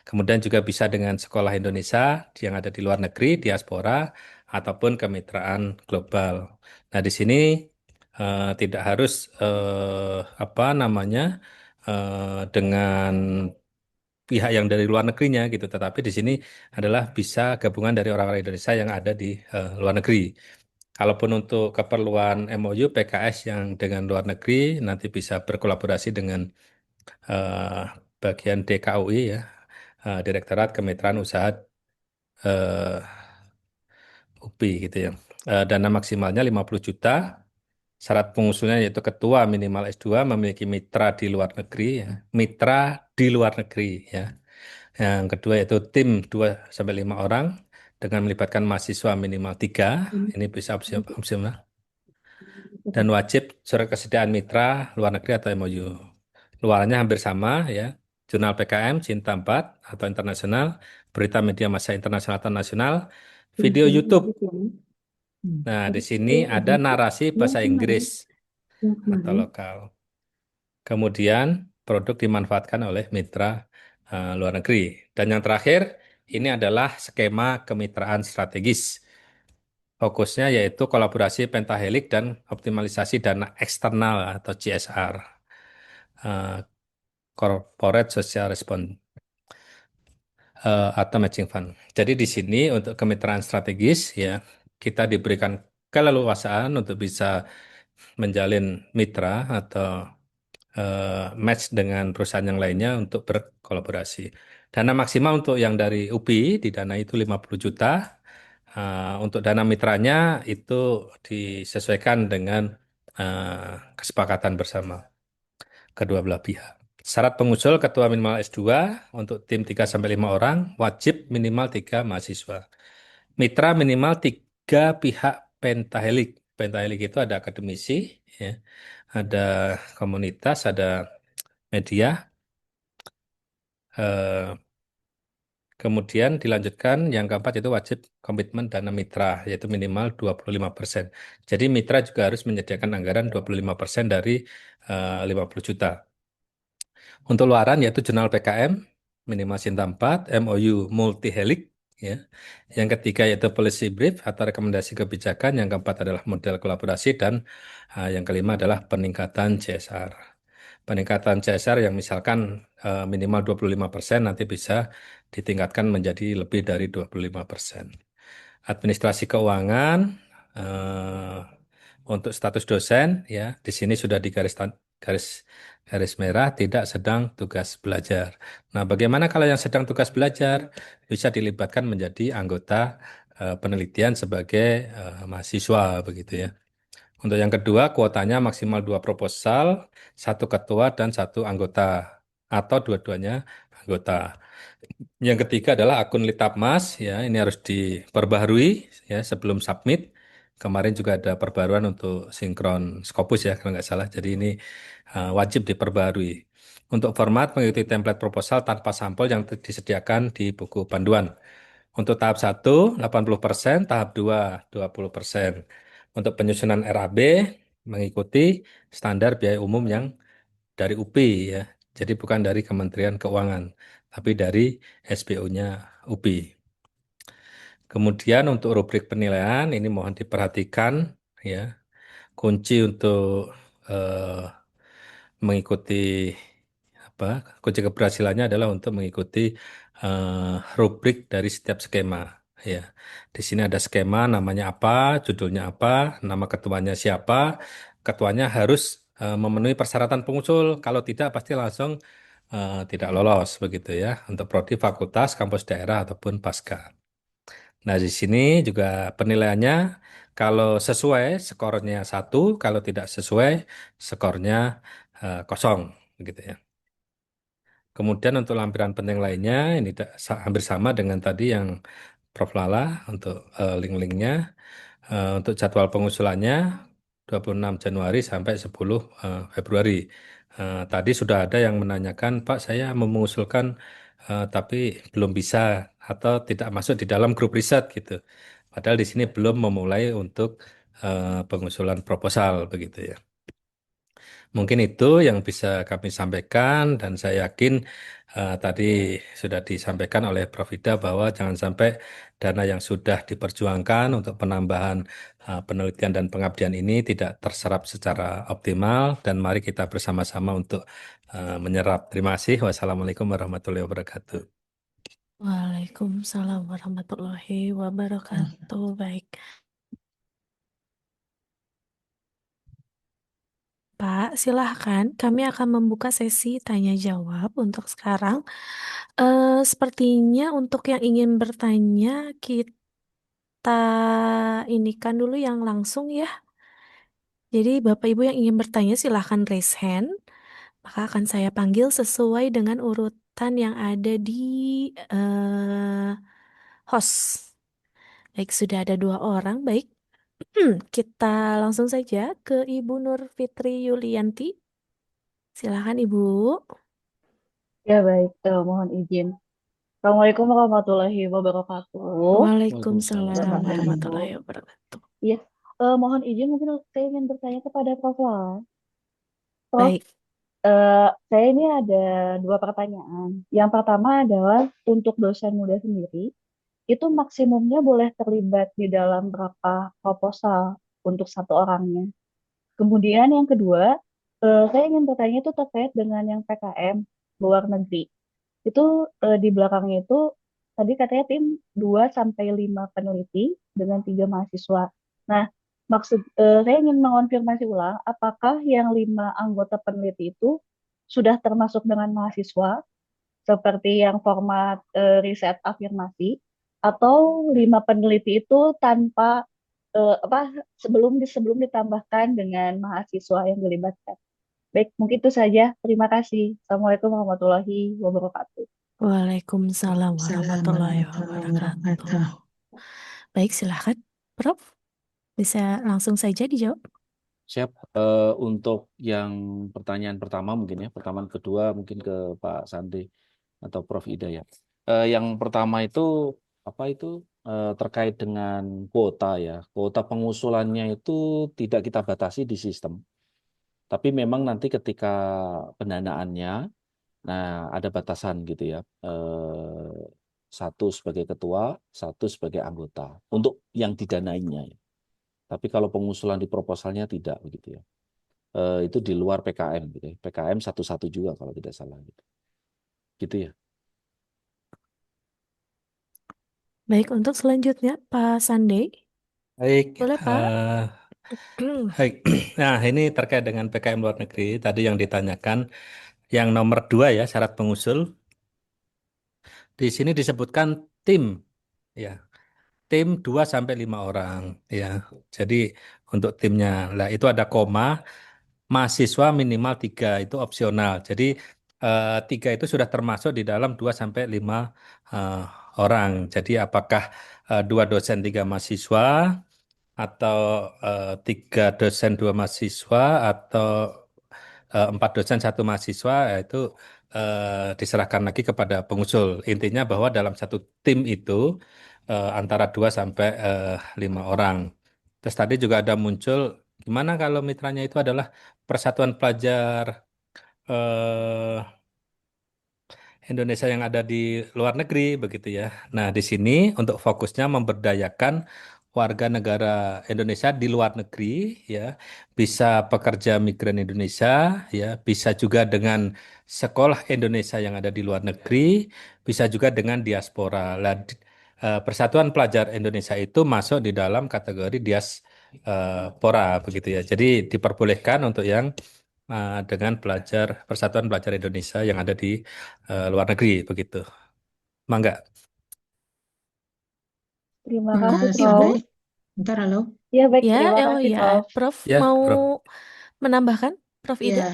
kemudian juga bisa dengan sekolah Indonesia yang ada di luar negeri, diaspora, ataupun kemitraan global. Nah, di sini tidak harus apa namanya dengan pihak yang dari luar negerinya gitu, tetapi di sini adalah bisa gabungan dari orang-orang Indonesia yang ada di luar negeri. Kalaupun untuk keperluan MOU PKS yang dengan luar negeri nanti bisa berkolaborasi dengan eh, bagian DKUI ya, Direktorat Kemitraan Usaha eh, UPI gitu ya. Dana maksimalnya 50 juta. Syarat pengusulnya yaitu ketua minimal S2 memiliki mitra di luar negeri ya. Mitra di luar negeri ya. Yang kedua yaitu tim 2 sampai 5 orang dengan melibatkan mahasiswa minimal 3. Ini bisa opsional. Dan wajib surat kesediaan mitra luar negeri atau MOU. Luarannya hampir sama ya. Jurnal PKM Cinta 4 atau internasional, berita media massa internasional atau nasional, video YouTube. Nah, di sini ada narasi bahasa Inggris atau lokal. Kemudian produk dimanfaatkan oleh mitra luar negeri. Dan yang terakhir, ini adalah skema kemitraan strategis. Fokusnya yaitu kolaborasi pentahelik dan optimalisasi dana eksternal atau CSR, Corporate Social Response atau Matching Fund. Jadi di sini untuk kemitraan strategis ya kita diberikan keleluasaan untuk bisa menjalin mitra atau match dengan perusahaan yang lainnya untuk berkolaborasi. Dana maksimal untuk yang dari UPI di dana itu 50 juta. Untuk dana mitranya itu disesuaikan dengan kesepakatan bersama kedua belah pihak. Syarat pengusul ketua minimal S2 untuk tim 3 sampai 5 orang, wajib minimal 3 mahasiswa. Mitra minimal 3 pihak pentahelik. Pentahelik itu ada akademisi, ya, ada komunitas, ada media. eh, Kemudian dilanjutkan yang keempat itu wajib komitmen dana mitra, yaitu minimal 25%. Jadi mitra juga harus menyediakan anggaran 25% dari 50 juta. Untuk luaran yaitu jurnal PKM, minimal Sinta 4, MOU multi-helix, ya. Yang ketiga yaitu policy brief atau rekomendasi kebijakan, yang keempat adalah model kolaborasi, dan yang kelima adalah peningkatan CSR. Peningkatan CSR yang misalkan minimal 25% nanti bisa ditingkatkan menjadi lebih dari 25%. Administrasi keuangan, eh, untuk status dosen, ya, di sini sudah garis garis merah tidak sedang tugas belajar. Nah, bagaimana kalau yang sedang tugas belajar bisa dilibatkan menjadi anggota penelitian sebagai mahasiswa begitu ya. Untuk yang kedua, kuotanya maksimal 2 proposal, 1 ketua dan 1 anggota, atau dua-duanya anggota. Yang ketiga adalah akun Litapmas, ya, ini harus diperbaharui ya sebelum submit. Kemarin juga ada perbaruan untuk sinkron Scopus ya kalau nggak salah. Jadi ini wajib diperbarui. Untuk format mengikuti template proposal tanpa sampel yang disediakan di buku panduan. Untuk tahap 1, 80%, tahap 2, 20%. Untuk penyusunan RAB mengikuti standar biaya umum yang dari UPI ya. Jadi bukan dari Kementerian Keuangan, tapi dari SBU-nya UPI. Kemudian untuk rubrik penilaian ini mohon diperhatikan ya. Kunci untuk eh, mengikuti apa? Kunci keberhasilannya adalah untuk mengikuti rubrik dari setiap skema ya. Di sini ada skema namanya apa, judulnya apa, nama ketuanya siapa. Ketuanya harus memenuhi persyaratan pengusul. Kalau tidak pasti langsung tidak lolos begitu ya untuk prodi, fakultas, kampus daerah ataupun pasca. Nah, di sini juga penilaiannya kalau sesuai skornya 1, kalau tidak sesuai skornya 0 begitu ya. Kemudian untuk lampiran penting lainnya ini hampir sama dengan tadi yang Prof Lala untuk link-linknya. Untuk jadwal pengusulannya 26 Januari sampai 10 Februari. Tadi sudah ada yang menanyakan, Pak, saya mau mengusulkan tapi belum bisa atau tidak masuk di dalam grup riset gitu. Padahal di sini belum memulai untuk pengusulan proposal begitu ya. Mungkin itu yang bisa kami sampaikan, dan saya yakin tadi sudah disampaikan oleh Prof. Ida bahwa jangan sampai dana yang sudah diperjuangkan untuk penambahan penelitian dan pengabdian ini tidak terserap secara optimal, dan mari kita bersama-sama untuk menyerap. Terima kasih. Wassalamualaikum warahmatullahi wabarakatuh. Waalaikumsalam warahmatullahi wabarakatuh. Baik, Pak, silahkan. Kami akan membuka sesi tanya jawab untuk sekarang. Sepertinya untuk yang ingin bertanya, kita inikan dulu yang langsung ya. Jadi Bapak Ibu yang ingin bertanya silahkan raise hand. Maka akan saya panggil sesuai dengan urutan yang ada di host. Baik, sudah ada 2 orang. Baik, kita langsung saja ke Ibu Nur Fitri Yulianti. Silahkan Ibu. Ya baik, mohon izin. Assalamualaikum warahmatullahi wabarakatuh. Waalaikumsalam Sama Bapak dengan Ibu. warahmatullahi wabarakatuh. Iya, mohon izin mungkin saya ingin bertanya kepada Prof. Lala. Prof, Baik, saya ini ada 2 pertanyaan. Yang pertama adalah untuk dosen muda sendiri, itu maksimumnya boleh terlibat di dalam berapa proposal untuk satu orangnya. Kemudian yang kedua, saya ingin bertanya itu terkait dengan yang PKM luar negeri. Itu di belakangnya itu tadi katanya tim 2 sampai 5 peneliti dengan 3 mahasiswa. Nah, saya ingin mengonfirmasi ulang apakah yang 5 anggota peneliti itu sudah termasuk dengan mahasiswa seperti yang format riset afirmasi, atau 5 peneliti itu tanpa apa sebelum ditambahkan dengan mahasiswa yang dilibatkan. Baik, mungkin itu saja. Terima kasih. Assalamualaikum warahmatullahi wabarakatuh. Waalaikumsalam Salam warahmatullahi warahmatullahi wabarakatuh. wabarakatuh. Baik, silahkan, Prof. Bisa langsung saja dijawab. Siap. Untuk yang pertanyaan pertama mungkin ya, pertanyaan kedua mungkin ke Pak Sandi atau Prof. Ida ya. Yang pertama itu apa itu terkait dengan kuota ya. Kuota pengusulannya itu tidak kita batasi di sistem, tapi memang nanti ketika pendanaannya, nah ada batasan gitu ya. Satu sebagai ketua, satu sebagai anggota untuk yang didanainya ya. Tapi kalau pengusulan di proposalnya tidak begitu ya. Itu di luar PKM gitu ya. PKM satu-satu juga kalau tidak salah gitu. Gitu ya. Baik, untuk selanjutnya Pak Sande. Baik, Boleh, Pak? baik. Nah, ini terkait dengan PKM luar negeri tadi yang ditanyakan. Yang nomor 2 ya, syarat pengusul. Di sini disebutkan tim, ya. Tim 2 sampai 5 orang, ya. Jadi untuk timnya, lah itu ada koma, mahasiswa minimal 3 itu opsional. Jadi 3 itu sudah termasuk di dalam 2 sampai 5 eh, orang. Jadi apakah 2 dosen 3 mahasiswa atau 3 dosen 2 mahasiswa atau 4 dosen 1 mahasiswa, ya itu diserahkan lagi kepada pengusul. Intinya bahwa dalam satu tim itu antara 2 sampai 5 orang. Terus tadi juga ada muncul gimana kalau mitranya itu adalah persatuan pelajar eh, Indonesia yang ada di luar negeri begitu ya. Nah, di sini untuk fokusnya memberdayakan warga negara Indonesia di luar negeri ya, bisa pekerja migran Indonesia ya, bisa juga dengan sekolah Indonesia yang ada di luar negeri, bisa juga dengan diaspora. Lah, Persatuan Pelajar Indonesia itu masuk di dalam kategori diaspora begitu ya. Jadi diperbolehkan untuk yang dengan Persatuan Pelajar Indonesia yang ada di luar negeri begitu. Mangga. Terima kasih, Mas Prof. Sande, bentar halo. Ya, baik. Ya, Terima oh kasih, ya, Prof. Prof Ya, mau Prof. menambahkan, Prof Ida? Ya,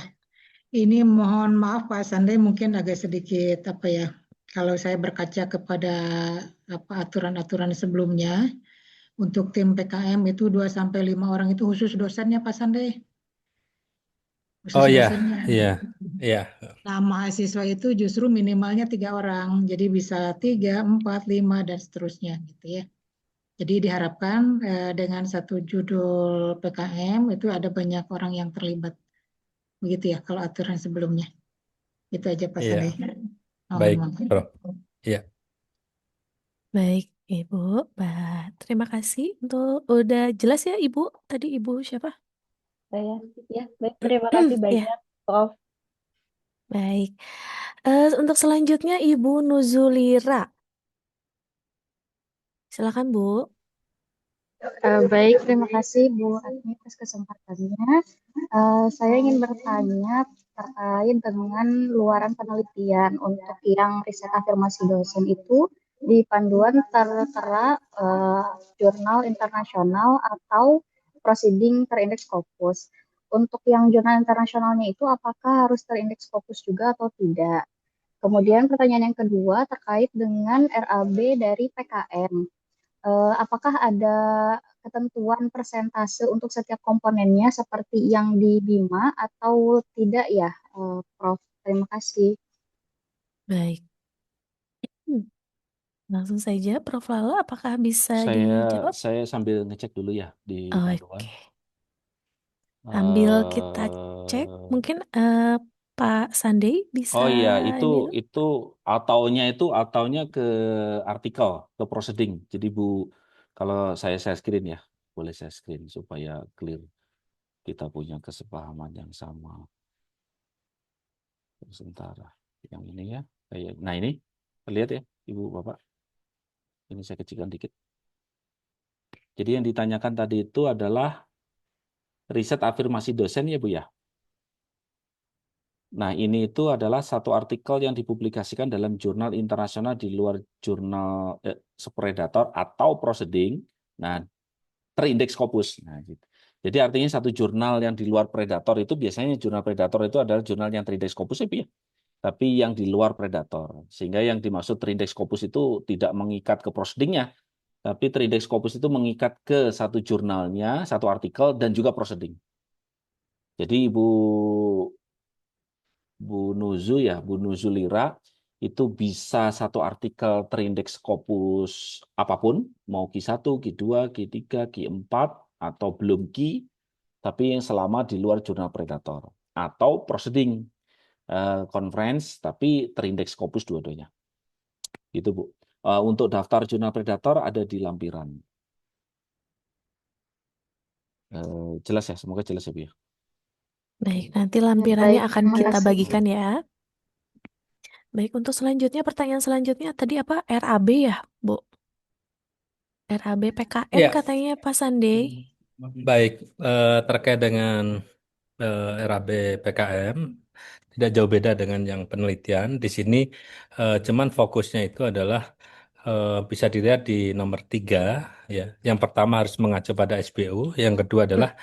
ini mohon maaf Pak Sande mungkin agak sedikit apa ya. Kalau saya berkaca kepada apa aturan-aturan sebelumnya, untuk tim PKM itu 2 sampai 5 orang itu khusus dosennya Pak Sande, khusus Oh ya, dosennya. iya, iya, Nah, mahasiswa itu justru minimalnya 3 orang, jadi bisa 3, 4, 5 dan seterusnya gitu ya. Jadi diharapkan dengan satu judul PKM itu ada banyak orang yang terlibat, begitu ya kalau aturan sebelumnya. Itu aja Pak iya. Sande. Mohon Baik, maaf. Prof. Iya. Baik, Ibu. Terima kasih untuk udah jelas ya, Ibu. Tadi Ibu siapa? Saya, ya, baik. Terima kasih Ya, banyak, Prof. baik. Untuk selanjutnya Ibu Nuzulira. Silakan, Bu. Baik, terima kasih Bu Agni atas kesempatannya. Saya ingin bertanya terkait dengan luaran penelitian untuk yang riset afirmasi dosen itu di panduan tertera jurnal internasional atau proceeding terindeks Scopus. Untuk yang jurnal internasionalnya itu apakah harus terindeks Scopus juga atau tidak? Kemudian pertanyaan yang kedua terkait dengan RAB dari PKM. Apakah ada ketentuan persentase untuk setiap komponennya seperti yang di BIMA atau tidak ya, Prof? Terima kasih. Baik. Hmm, Langsung saja, Prof. Lala, apakah bisa Saya dijawab? saya sambil ngecek dulu ya di panduan. Oke. Sambil kita cek, Eh mungkin Pak Sande bisa oh iya, itu ini dulu. itu ataunya ke artikel, ke proceeding. Jadi Bu, kalau saya screen ya, boleh saya screen supaya clear, kita punya kesepahaman yang sama. Sementara yang ini ya, nah ini lihat ya, Ibu Bapak. Ini saya kecilkan dikit. Jadi yang ditanyakan tadi itu adalah riset afirmasi dosen ya Bu ya. Nah, ini itu adalah satu artikel yang dipublikasikan dalam jurnal internasional di luar jurnal Spredator atau Proceeding. Nah, terindeks Scopus. Nah, gitu. Jadi artinya satu jurnal yang di luar Predator itu biasanya jurnal Predator itu adalah jurnal yang terindeks Scopus ya, Bu ya. Tapi yang di luar Predator. Sehingga yang dimaksud terindeks Scopus itu tidak mengikat ke Proceedingnya, Tapi terindeks Scopus itu mengikat ke satu jurnalnya, satu artikel, dan juga proceeding. Jadi Bu Nuzulira itu bisa satu artikel terindeks Scopus apapun, mau Q1, Q2, Q3, Q4, atau belum Q, tapi yang selama di luar jurnal Predator. Atau proceeding, conference, tapi terindeks Scopus dua-duanya. Gitu, Bu. Untuk daftar jurnal Predator ada di lampiran. Jelas ya, semoga jelas ya, Bu ya. Baik, nanti Ya, lampirannya baik, akan terima kita kasih. bagikan ya. Baik, untuk selanjutnya, pertanyaan selanjutnya tadi apa? RAB ya, Bu? RAB PKM Ya, katanya Pak Sande. baik. Terkait dengan RAB PKM, tidak jauh beda dengan yang penelitian. Di sini cuman fokusnya itu adalah bisa dilihat di nomor 3, ya. Yang pertama harus mengacu pada SBU, yang kedua adalah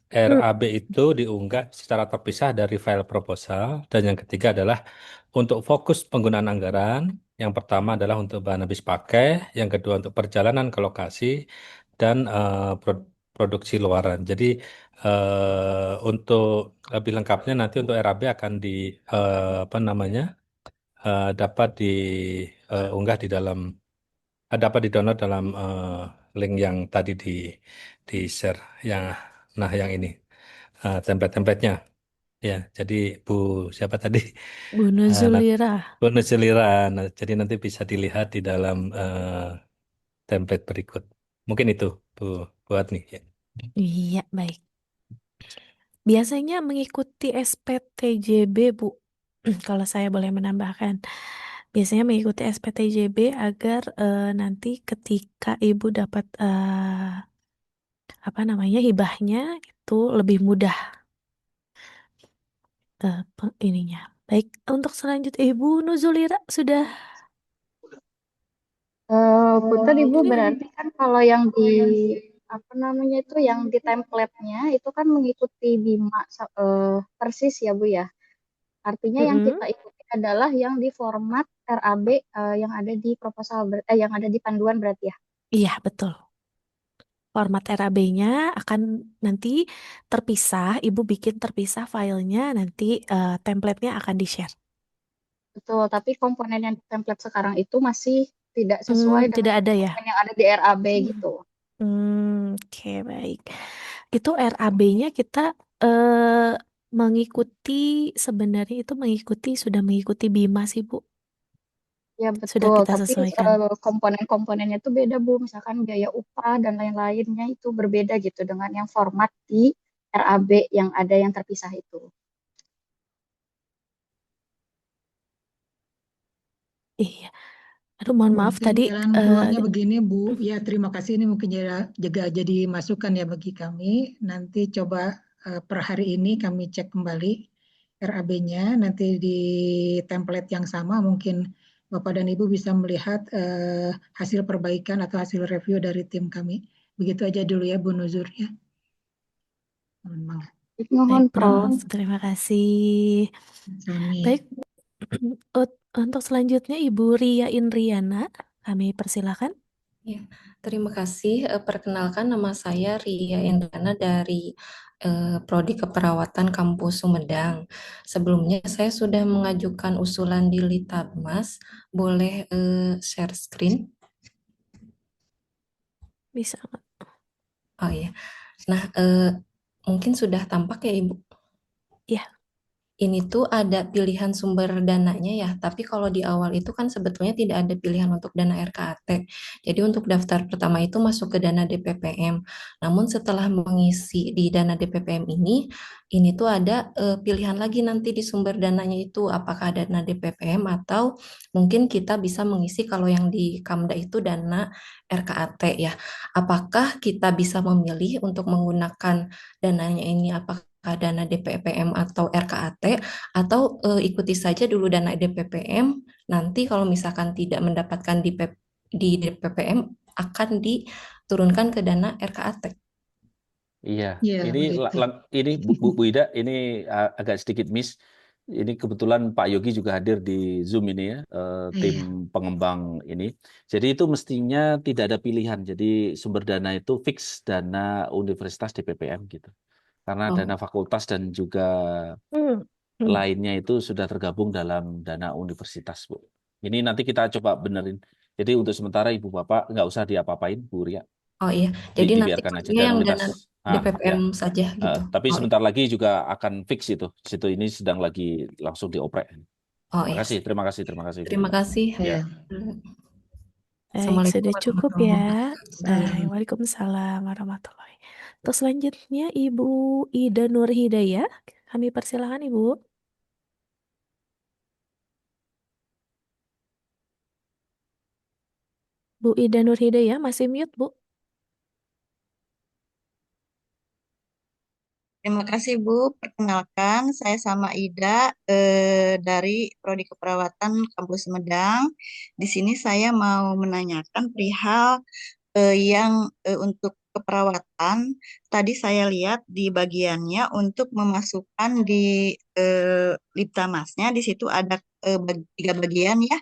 RAB itu diunggah secara terpisah dari file proposal, dan yang ketiga adalah untuk fokus penggunaan anggaran. Yang pertama adalah untuk bahan habis pakai, yang kedua untuk perjalanan ke lokasi, dan produksi luaran. Jadi untuk lebih lengkapnya nanti untuk RAB akan apa namanya, dapat diunggah di dalam, dapat di-download dalam link yang tadi di share. Nah, yang ini template-templatenya. Ya, jadi Bu siapa tadi? Bu Nuzulira. Bu Nuzulira. Nah, jadi nanti bisa dilihat di dalam template berikut. Mungkin itu Bu Adni. Ya. Iya, baik. Biasanya mengikuti SPTJB, Bu. Kalau saya boleh menambahkan. Biasanya mengikuti SPTJB agar nanti ketika Ibu dapat apa namanya hibahnya itu lebih mudah ininya. Baik, untuk selanjutnya Ibu Nuzulira sudah. Punten Ibu, berarti kan kalau yang di apa namanya itu yang di template-nya itu kan mengikuti BIMA persis ya Bu ya. Artinya yang Mm-mm. kita ikuti adalah yang di format RAB yang ada di proposal yang ada di panduan berarti ya. Iya, betul. Format RAB-nya akan nanti terpisah, Ibu bikin terpisah filenya, nanti template-nya akan di-share. Betul, tapi komponen yang di template sekarang itu masih tidak sesuai dengan Tidak ada ya? komponen yang ada di RAB gitu. Oke, baik. Itu RAB-nya kita eh, mengikuti, sebenarnya itu sudah mengikuti BIMA sih, Bu. Ya Sudah betul, kita tapi sesuaikan. komponen-komponennya itu beda Bu. Misalkan biaya upah dan lain-lainnya itu berbeda gitu dengan yang format di RAB yang ada yang terpisah itu. Iya. Aduh, mohon maaf Mungkin tadi. jalan keluarnya begini, Bu. Ya, terima kasih. Ini mungkin juga jadi masukan ya bagi kami. Nanti coba per hari ini kami cek kembali RAB-nya. Nanti di template yang sama mungkin Bapak dan Ibu bisa melihat hasil perbaikan atau hasil review dari tim kami. Begitu aja dulu ya, Bu Nuzur ya. Mohon Mohon Baik, Prof. Prof. Terima kasih. Sami. Baik, untuk selanjutnya Ibu Ria Indriana, kami persilakan. Ya, terima kasih. Perkenalkan, nama saya Ria Indriana dari Prodi Keperawatan Kampus Sumedang. Sebelumnya saya sudah mengajukan usulan di Litabmas. Boleh share screen? Bisa. Oh ya. Nah, mungkin sudah tampak ya Ibu. Ya. Ini tuh ada pilihan sumber dananya ya, tapi kalau di awal itu kan sebetulnya tidak ada pilihan untuk dana RKAT. Jadi untuk daftar pertama itu masuk ke dana DPPM. Namun setelah mengisi di dana DPPM ini tuh ada pilihan lagi nanti di sumber dananya itu apakah dana DPPM atau mungkin kita bisa mengisi kalau yang di Kamda itu dana RKAT ya. Apakah kita bisa memilih untuk menggunakan dananya ini apakah dana DPPM atau RKAT atau ikuti saja dulu dana DPPM, nanti kalau misalkan tidak mendapatkan di DPPM akan diturunkan ke dana RKAT. Iya, Ya, begitu. ini Bu Ida ini agak sedikit miss. Ini kebetulan Pak Yogi juga hadir di Zoom ini ya, tim Iya. pengembang ini. Jadi itu mestinya tidak ada pilihan. Jadi sumber dana itu fix dana Universitas DPPM gitu. Karena Oh, dana fakultas dan juga Hmm. Hmm. lainnya itu sudah tergabung dalam dana universitas, Bu. Ini nanti kita coba benerin. Jadi untuk sementara Ibu Bapak nggak usah diapa-apain, Bu Ria. oh iya. Jadi nanti Dibiarkan aja pastinya dana yang dana universitas. Ya. DPPM saja gitu. Tapi Oh, sebentar lagi juga akan fix itu. Situ ini sedang lagi langsung dioprek. oh iya. Terima kasih Bu Terima Ria. kasih. Ya. Iya. Baik, Assalamualaikum sudah cukup ya. warahmatullahi Baik, Salam. Waalaikumsalam warahmatullahi. Terus selanjutnya Ibu Ida Nur Hidayah. Kami persilakan Ibu. Bu Ida Nur Hidayah masih mute, Bu. Terima kasih Bu. Perkenalkan, saya sama Ida dari Prodi Keperawatan Kampus Sumedang. Di sini saya mau menanyakan perihal yang untuk keperawatan. Tadi saya lihat di bagiannya untuk memasukkan di Liptamasnya, di situ ada 3 bagian ya.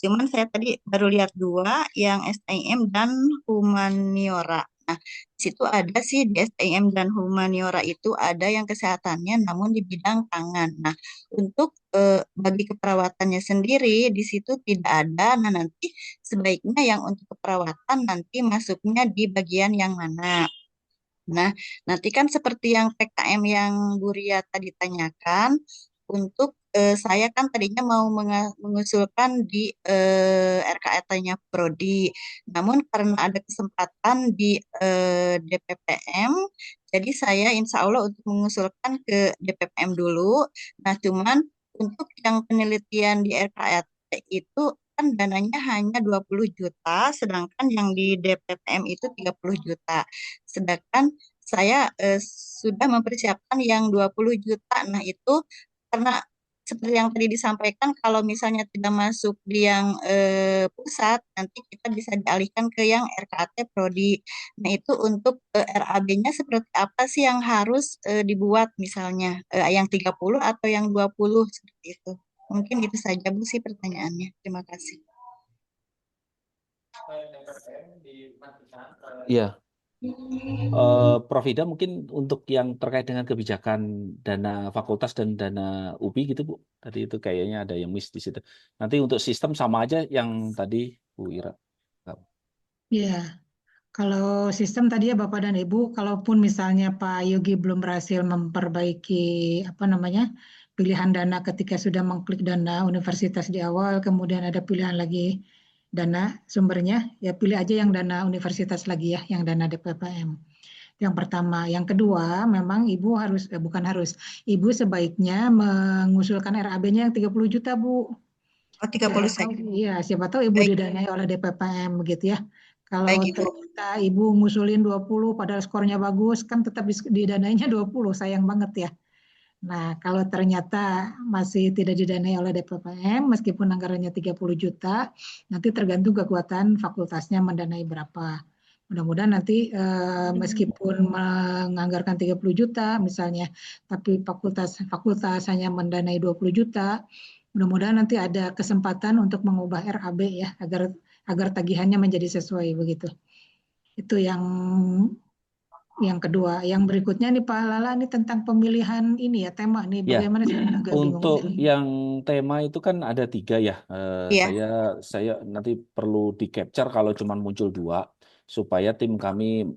Cuman saya tadi baru lihat 2, yang STM dan humaniora. Nah, di situ ada sih di STM dan humaniora itu ada yang kesehatannya namun di bidang pangan. Nah, untuk bagi keperawatannya sendiri di situ tidak ada. Nah, nanti sebaiknya yang untuk keperawatan nanti masuknya di bagian yang mana? Nah, nanti kan seperti yang PKM yang Bu Ria tadi tanyakan, untuk saya kan tadinya mau mengusulkan di RKAT-nya Prodi. Namun karena ada kesempatan di DPPM, jadi saya insya Allah untuk mengusulkan ke DPPM dulu. Nah, cuman untuk yang penelitian di RKAT itu kan dananya hanya 20 juta, sedangkan yang di DPPM itu 30 juta. Sedangkan saya sudah mempersiapkan yang 20 juta. Nah, itu karena seperti yang tadi disampaikan, kalau misalnya tidak masuk di yang pusat, nanti kita bisa dialihkan ke yang RKAT Prodi. Nah, itu untuk RAB-nya seperti apa sih yang harus dibuat misalnya yang 30 atau yang 20 seperti itu. Mungkin itu saja Bu sih pertanyaannya. Terima kasih. Iya. Prof. Ida mungkin untuk yang terkait dengan kebijakan dana fakultas dan dana UPI gitu Bu. Tadi itu kayaknya ada yang miss di situ. Nanti untuk sistem sama aja yang tadi Bu Ira. Ya, kalau sistem tadi ya Bapak dan Ibu, kalaupun misalnya Pak Yogi belum berhasil memperbaiki apa namanya pilihan dana ketika sudah mengklik dana universitas di awal, kemudian ada pilihan lagi dana sumbernya, ya pilih aja yang dana universitas lagi ya, yang dana DPPM. Yang pertama, yang kedua, memang Ibu harus, bukan harus, Ibu sebaiknya mengusulkan RAB-nya yang 30 juta, Bu. Oh, 30 Siapa tahu, saja. iya, siapa tahu Ibu Baik, didanai oleh DPPM begitu ya. Kalau baik Ibu. ternyata Ibu ngusulin 20 padahal skornya bagus, kan tetap didanainya 20, sayang banget ya. Nah, kalau ternyata masih tidak didanai oleh DPPM, meskipun anggarannya 30 juta, nanti tergantung kekuatan fakultasnya mendanai berapa. Mudah-mudahan nanti meskipun menganggarkan 30 juta misalnya, tapi fakultas hanya mendanai 20 juta, mudah-mudahan nanti ada kesempatan untuk mengubah RAB ya, agar tagihannya menjadi sesuai begitu. Itu yang kedua. Yang berikutnya nih Pak Lala, ini tentang pemilihan ini ya, tema nih. Ya, Bagaimana sih? Agak bingung. untuk yang tema itu kan ada 3 ya. Iya. Saya nanti perlu di capture kalau cuma muncul 2 supaya tim kami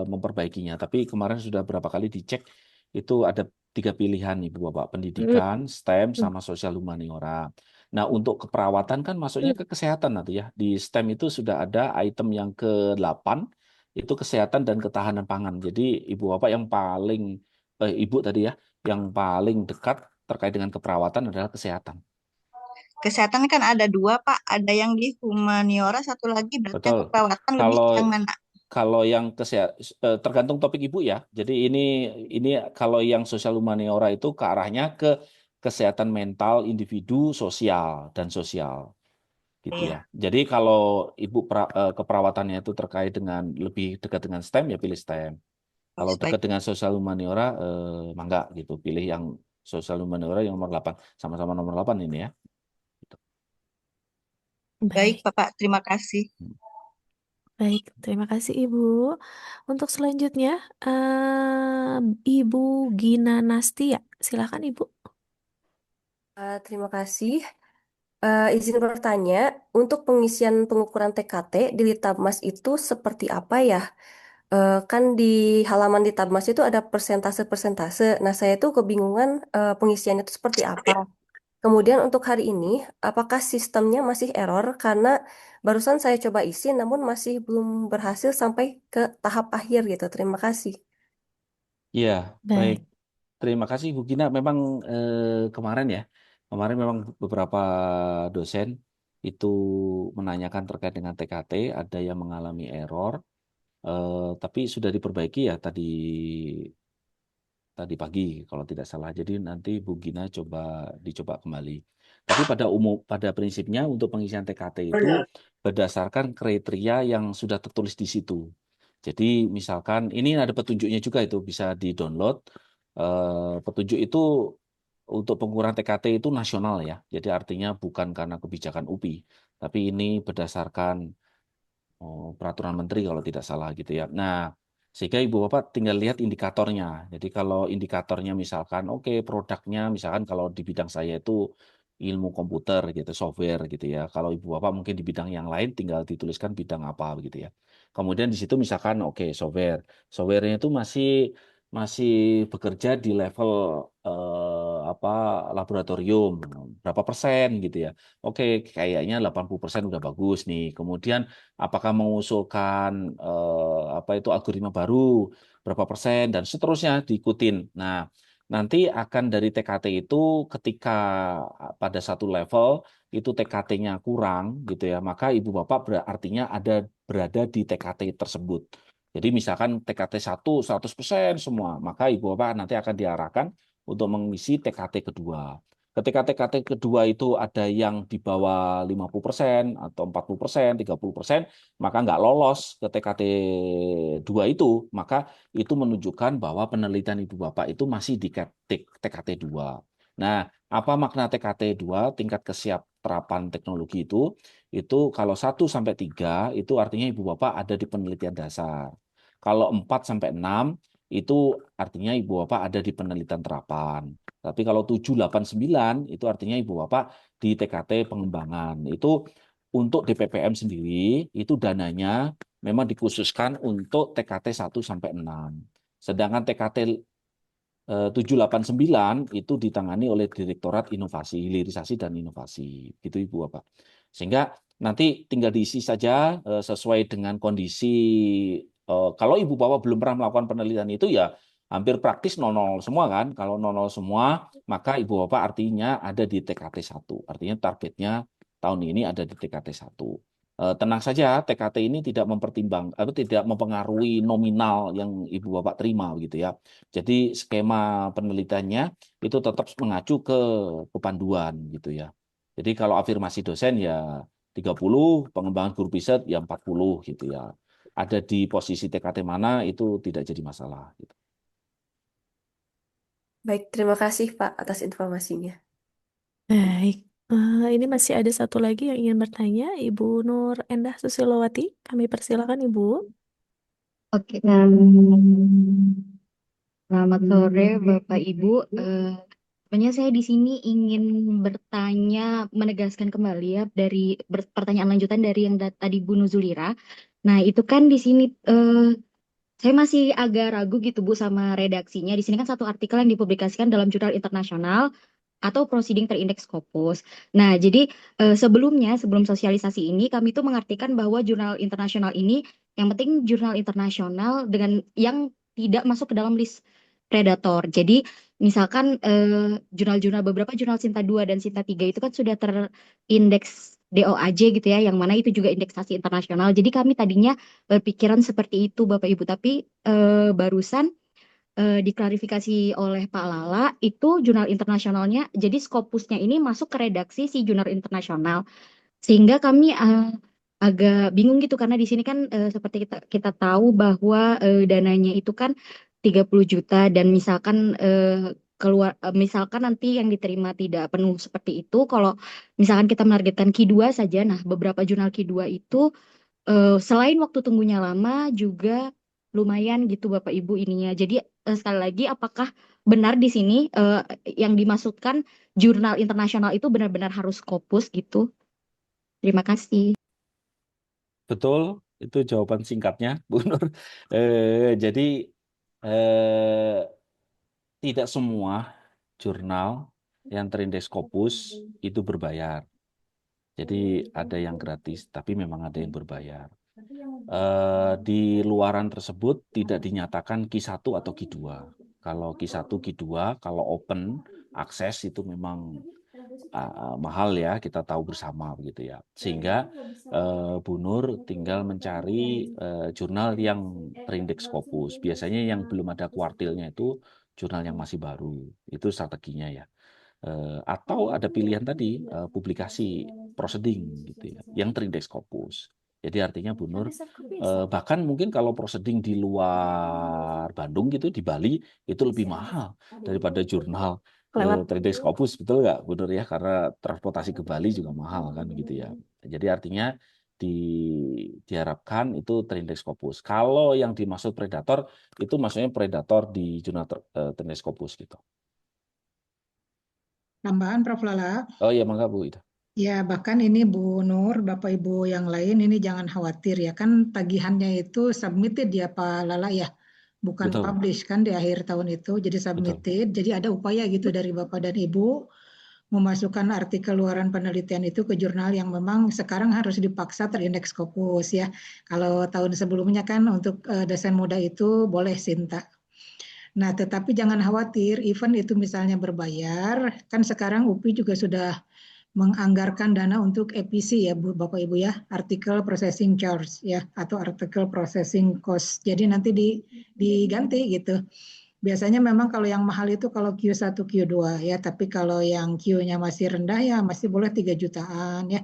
memperbaikinya. Tapi kemarin sudah berapa kali dicek itu ada 3 pilihan Ibu Bapak, pendidikan, STEM sama sosial humaniora. Nah, untuk keperawatan kan masuknya ke kesehatan nanti ya. Di STEM itu sudah ada item yang ke-8 itu kesehatan dan ketahanan pangan. Jadi Ibu Bapak yang paling Ibu tadi ya yang paling dekat terkait dengan keperawatan adalah kesehatan. Kesehatan kan ada 2 Pak, ada yang di humaniora, satu lagi berarti yang Betul. keperawatan lebih Kalau yang mana? kalau yang tergantung topik Ibu ya. Jadi ini kalau yang sosial humaniora itu ke arahnya ke kesehatan mental individu, sosial dan sosial gitu Iya, ya. Jadi kalau Ibu keperawatannya itu terkait dengan lebih dekat dengan STEM ya pilih STEM. Kalau baik. dekat dengan sosial humaniora mangga gitu, pilih yang sosial humaniora yang nomor 8, sama-sama nomor 8 ini ya. Gitu. Baik, Baik, Bapak, terima kasih. baik. Terima kasih Ibu. Untuk selanjutnya, Ibu Gina Nastia. Silakan Ibu. Terima kasih. Izin bertanya, untuk pengisian pengukuran TKT di Litbangmas itu seperti apa ya? Kan di halaman Litbangmas itu ada persentase-persentase. Nah, saya tuh kebingungan pengisiannya itu seperti apa. Kemudian untuk hari ini, apakah sistemnya masih error? Karena barusan saya coba isi, namun masih belum berhasil sampai ke tahap akhir gitu. Terima kasih. Iya, baik. Baik. Terima kasih Bu Gina. Memang kemarin memang beberapa dosen itu menanyakan terkait dengan TKT, ada yang mengalami error, tapi sudah diperbaiki ya tadi pagi kalau tidak salah. Jadi nanti Bu Gina dicoba kembali. Tapi pada prinsipnya untuk pengisian TKT itu berdasarkan kriteria yang sudah tertulis di situ. Jadi misalkan ini ada petunjuknya juga, itu bisa di-download. Petunjuk itu untuk pengukuran TKT itu nasional ya. Jadi artinya bukan karena kebijakan UPI, tapi ini berdasarkan peraturan menteri kalau tidak salah gitu ya. Nah, sehingga Ibu Bapak tinggal lihat indikatornya. Jadi kalau indikatornya misalkan oke, produknya misalkan kalau di bidang saya itu ilmu komputer gitu, software gitu ya. Kalau Ibu Bapak mungkin di bidang yang lain tinggal dituliskan bidang apa gitu ya. Kemudian di situ misalkan oke, software. Softwarenya itu masih bekerja di level apa laboratorium berapa persen gitu ya. Oke, kayaknya 80% udah bagus nih. Kemudian apakah mengusulkan apa itu algoritma baru berapa persen dan seterusnya diikutin. Nah, nanti akan dari TKT itu ketika pada satu level itu TKT-nya kurang gitu ya, maka Ibu Bapak artinya berada di TKT tersebut. Jadi misalkan TKT 1 100% semua, maka Ibu Bapak nanti akan diarahkan untuk mengisi TKT kedua. Ketika TKT kedua itu ada yang di bawah 50% atau 40%, 30%, maka nggak lolos ke TKT 2 itu, maka itu menunjukkan bahwa penelitian Ibu Bapak itu masih di TKT 2. Nah, apa makna TKT 2, tingkat kesiap terapan teknologi itu kalau 1 sampai 3 itu artinya Ibu Bapak ada di penelitian dasar. Kalau 4 sampai 6 itu artinya Ibu Bapak ada di penelitian terapan. Tapi kalau 7, 8, 9 itu artinya Ibu Bapak di TKT pengembangan. Itu untuk DPPM sendiri itu dananya memang dikhususkan untuk TKT 1 sampai 6. Sedangkan TKT 7, 8, 9 itu ditangani oleh Direktorat Inovasi, Hilirisasi dan Inovasi. Gitu Ibu Bapak. Sehingga nanti tinggal diisi saja sesuai dengan kondisi. Kalau Ibu Bapak belum pernah melakukan penelitian itu ya hampir praktis 00 semua kan. Kalau 00 semua, maka Ibu Bapak artinya ada di TKT 1. Artinya targetnya tahun ini ada di TKT 1. Tenang saja, TKT ini tidak tidak mempengaruhi nominal yang Ibu Bapak terima gitu ya. Jadi skema penelitiannya itu tetap mengacu ke kepanduan gitu ya. Jadi kalau afirmasi dosen ya 30, pengembangan guru riset ya 40 gitu ya. Ada di posisi TKT mana itu tidak jadi masalah gitu. Baik, terima kasih Pak atas informasinya. Baik. Ini masih ada satu lagi yang ingin bertanya, Ibu Nur Endah Susilowati. Kami persilakan Ibu. Oke, selamat sore Bapak Ibu. Sebenarnya saya di sini ingin bertanya, menegaskan kembali ya dari pertanyaan lanjutan dari yang tadi Bu Nuzulira. Nah, itu kan di sini saya masih agak ragu gitu Bu sama redaksinya. Di sini kan satu artikel yang dipublikasikan dalam jurnal internasional atau proceeding terindeks Scopus. Nah, jadi sebelum sosialisasi ini kami tuh mengartikan bahwa jurnal internasional ini yang penting jurnal internasional dengan yang tidak masuk ke dalam list predator. Jadi misalkan beberapa jurnal Sinta 2 dan Sinta 3 itu kan sudah terindeks DOAJ gitu ya, yang mana itu juga indeksasi internasional. Jadi kami tadinya berpikiran seperti itu Bapak Ibu, tapi barusan diklarifikasi oleh Pak Lala itu jurnal internasionalnya, jadi Scopusnya ini masuk ke redaksi si jurnal internasional, sehingga kami agak bingung gitu karena di sini kan seperti kita tahu bahwa dananya itu kan 30 juta dan misalkan keluar misalkan nanti yang diterima tidak penuh seperti itu, kalau misalkan kita menargetkan Q2 saja, nah beberapa jurnal Q2 itu selain waktu tunggunya lama juga lumayan gitu Bapak Ibu ininya. Jadi sekali lagi apakah benar di sini yang dimaksudkan jurnal internasional itu benar-benar harus Scopus gitu? Terima kasih. Betul, itu jawaban singkatnya, Bu Nur. Jadi eh, tidak semua jurnal yang terindeks Scopus itu berbayar. Jadi ada yang gratis, tapi memang ada yang berbayar. Di luaran tersebut tidak dinyatakan Q1 atau Q2. Kalau Q1, Q2, kalau open akses itu memang mahal ya, kita tahu bersama begitu ya. Sehingga Bu Nur tinggal mencari jurnal yang terindeks Scopus. Biasanya yang belum ada kuartilnya itu jurnal yang masih baru. Itu strateginya ya. Atau ada pilihan tadi publikasi proceeding gitu ya, yang terindeks Scopus. Jadi artinya Bu Nur bahkan mungkin kalau proceeding di luar Bandung gitu, di Bali itu lebih mahal daripada jurnal terindeks Scopus, betul nggak Bu Nur ya? Karena transportasi ke Bali juga mahal kan gitu ya. Jadi artinya diharapkan itu terindeks Scopus. Kalau yang dimaksud predator itu maksudnya predator di jurnal terindeks Scopus gitu. Tambahan Prof. Lala. Oh iya, mangga Bu Ida. Ya, bahkan ini Bu Nur, Bapak Ibu yang lain ini jangan khawatir ya. Kan tagihannya itu submitted ya Pak Lala ya. Bukan Betul, publish kan di akhir tahun itu. Jadi betul. submitted. Jadi ada upaya gitu dari Bapak dan Ibu memasukkan artikel luaran penelitian itu ke jurnal yang memang sekarang harus dipaksa terindeks Scopus ya. Kalau tahun sebelumnya kan untuk dosen muda itu boleh Sinta. Nah, tetapi jangan khawatir, event itu misalnya berbayar, kan sekarang UPI juga sudah menganggarkan dana untuk EPC ya Bapak Ibu ya, Article Processing Charge ya, atau Article Processing Cost. Jadi nanti diganti gitu. Biasanya memang kalau yang mahal itu kalau Q1, Q2 ya, tapi kalau yang Q-nya masih rendah ya masih boleh 3 jutaan ya,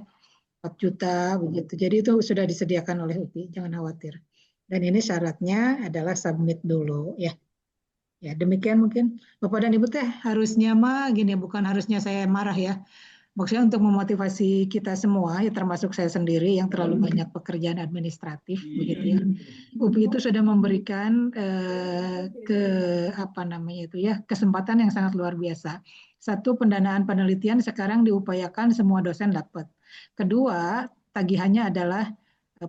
4 juta begitu. Jadi itu sudah disediakan oleh UPI, jangan khawatir. Dan ini syaratnya adalah submit dulu ya. Ya, demikian mungkin Bapak dan Ibu teh harusnya mah gini, bukan harusnya saya marah ya. Maksudnya untuk memotivasi kita semua, ya termasuk saya sendiri yang terlalu banyak pekerjaan administratif, begitu ya. UPI itu sudah memberikan apa namanya itu ya, kesempatan yang sangat luar biasa. Satu, pendanaan penelitian sekarang diupayakan semua dosen dapat. Kedua, tagihannya adalah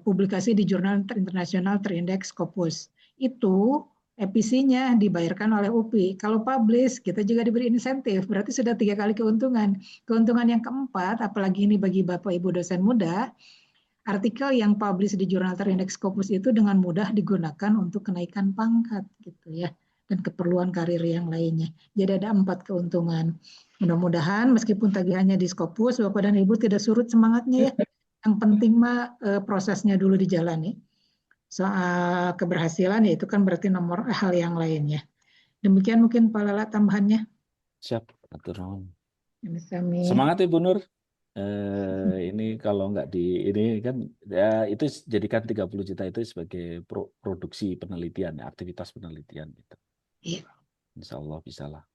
publikasi di jurnal internasional terindeks Scopus. Itu EPC-nya dibayarkan oleh UPI. Kalau publish, kita juga diberi insentif. Berarti sudah 3 kali keuntungan. Keuntungan yang keempat, apalagi ini bagi Bapak Ibu dosen muda, artikel yang publish di jurnal terindeks Scopus itu dengan mudah digunakan untuk kenaikan pangkat gitu ya, dan keperluan karir yang lainnya. Jadi ada 4 keuntungan. Mudah-mudahan meskipun tagihannya di Scopus, Bapak dan Ibu tidak surut semangatnya ya. Yang penting mah prosesnya dulu dijalani. Soal keberhasilan ya itu kan berarti nomor hal yang lainnya. Demikian mungkin Pak Lala tambahannya. Siap, atur nuhun. Sami. Semangat ya Bu Nur. Ini kalau nggak ini kan ya itu jadikan 30 juta itu sebagai produksi penelitian, aktivitas penelitian gitu. Iya. Insya Allah bisa lah.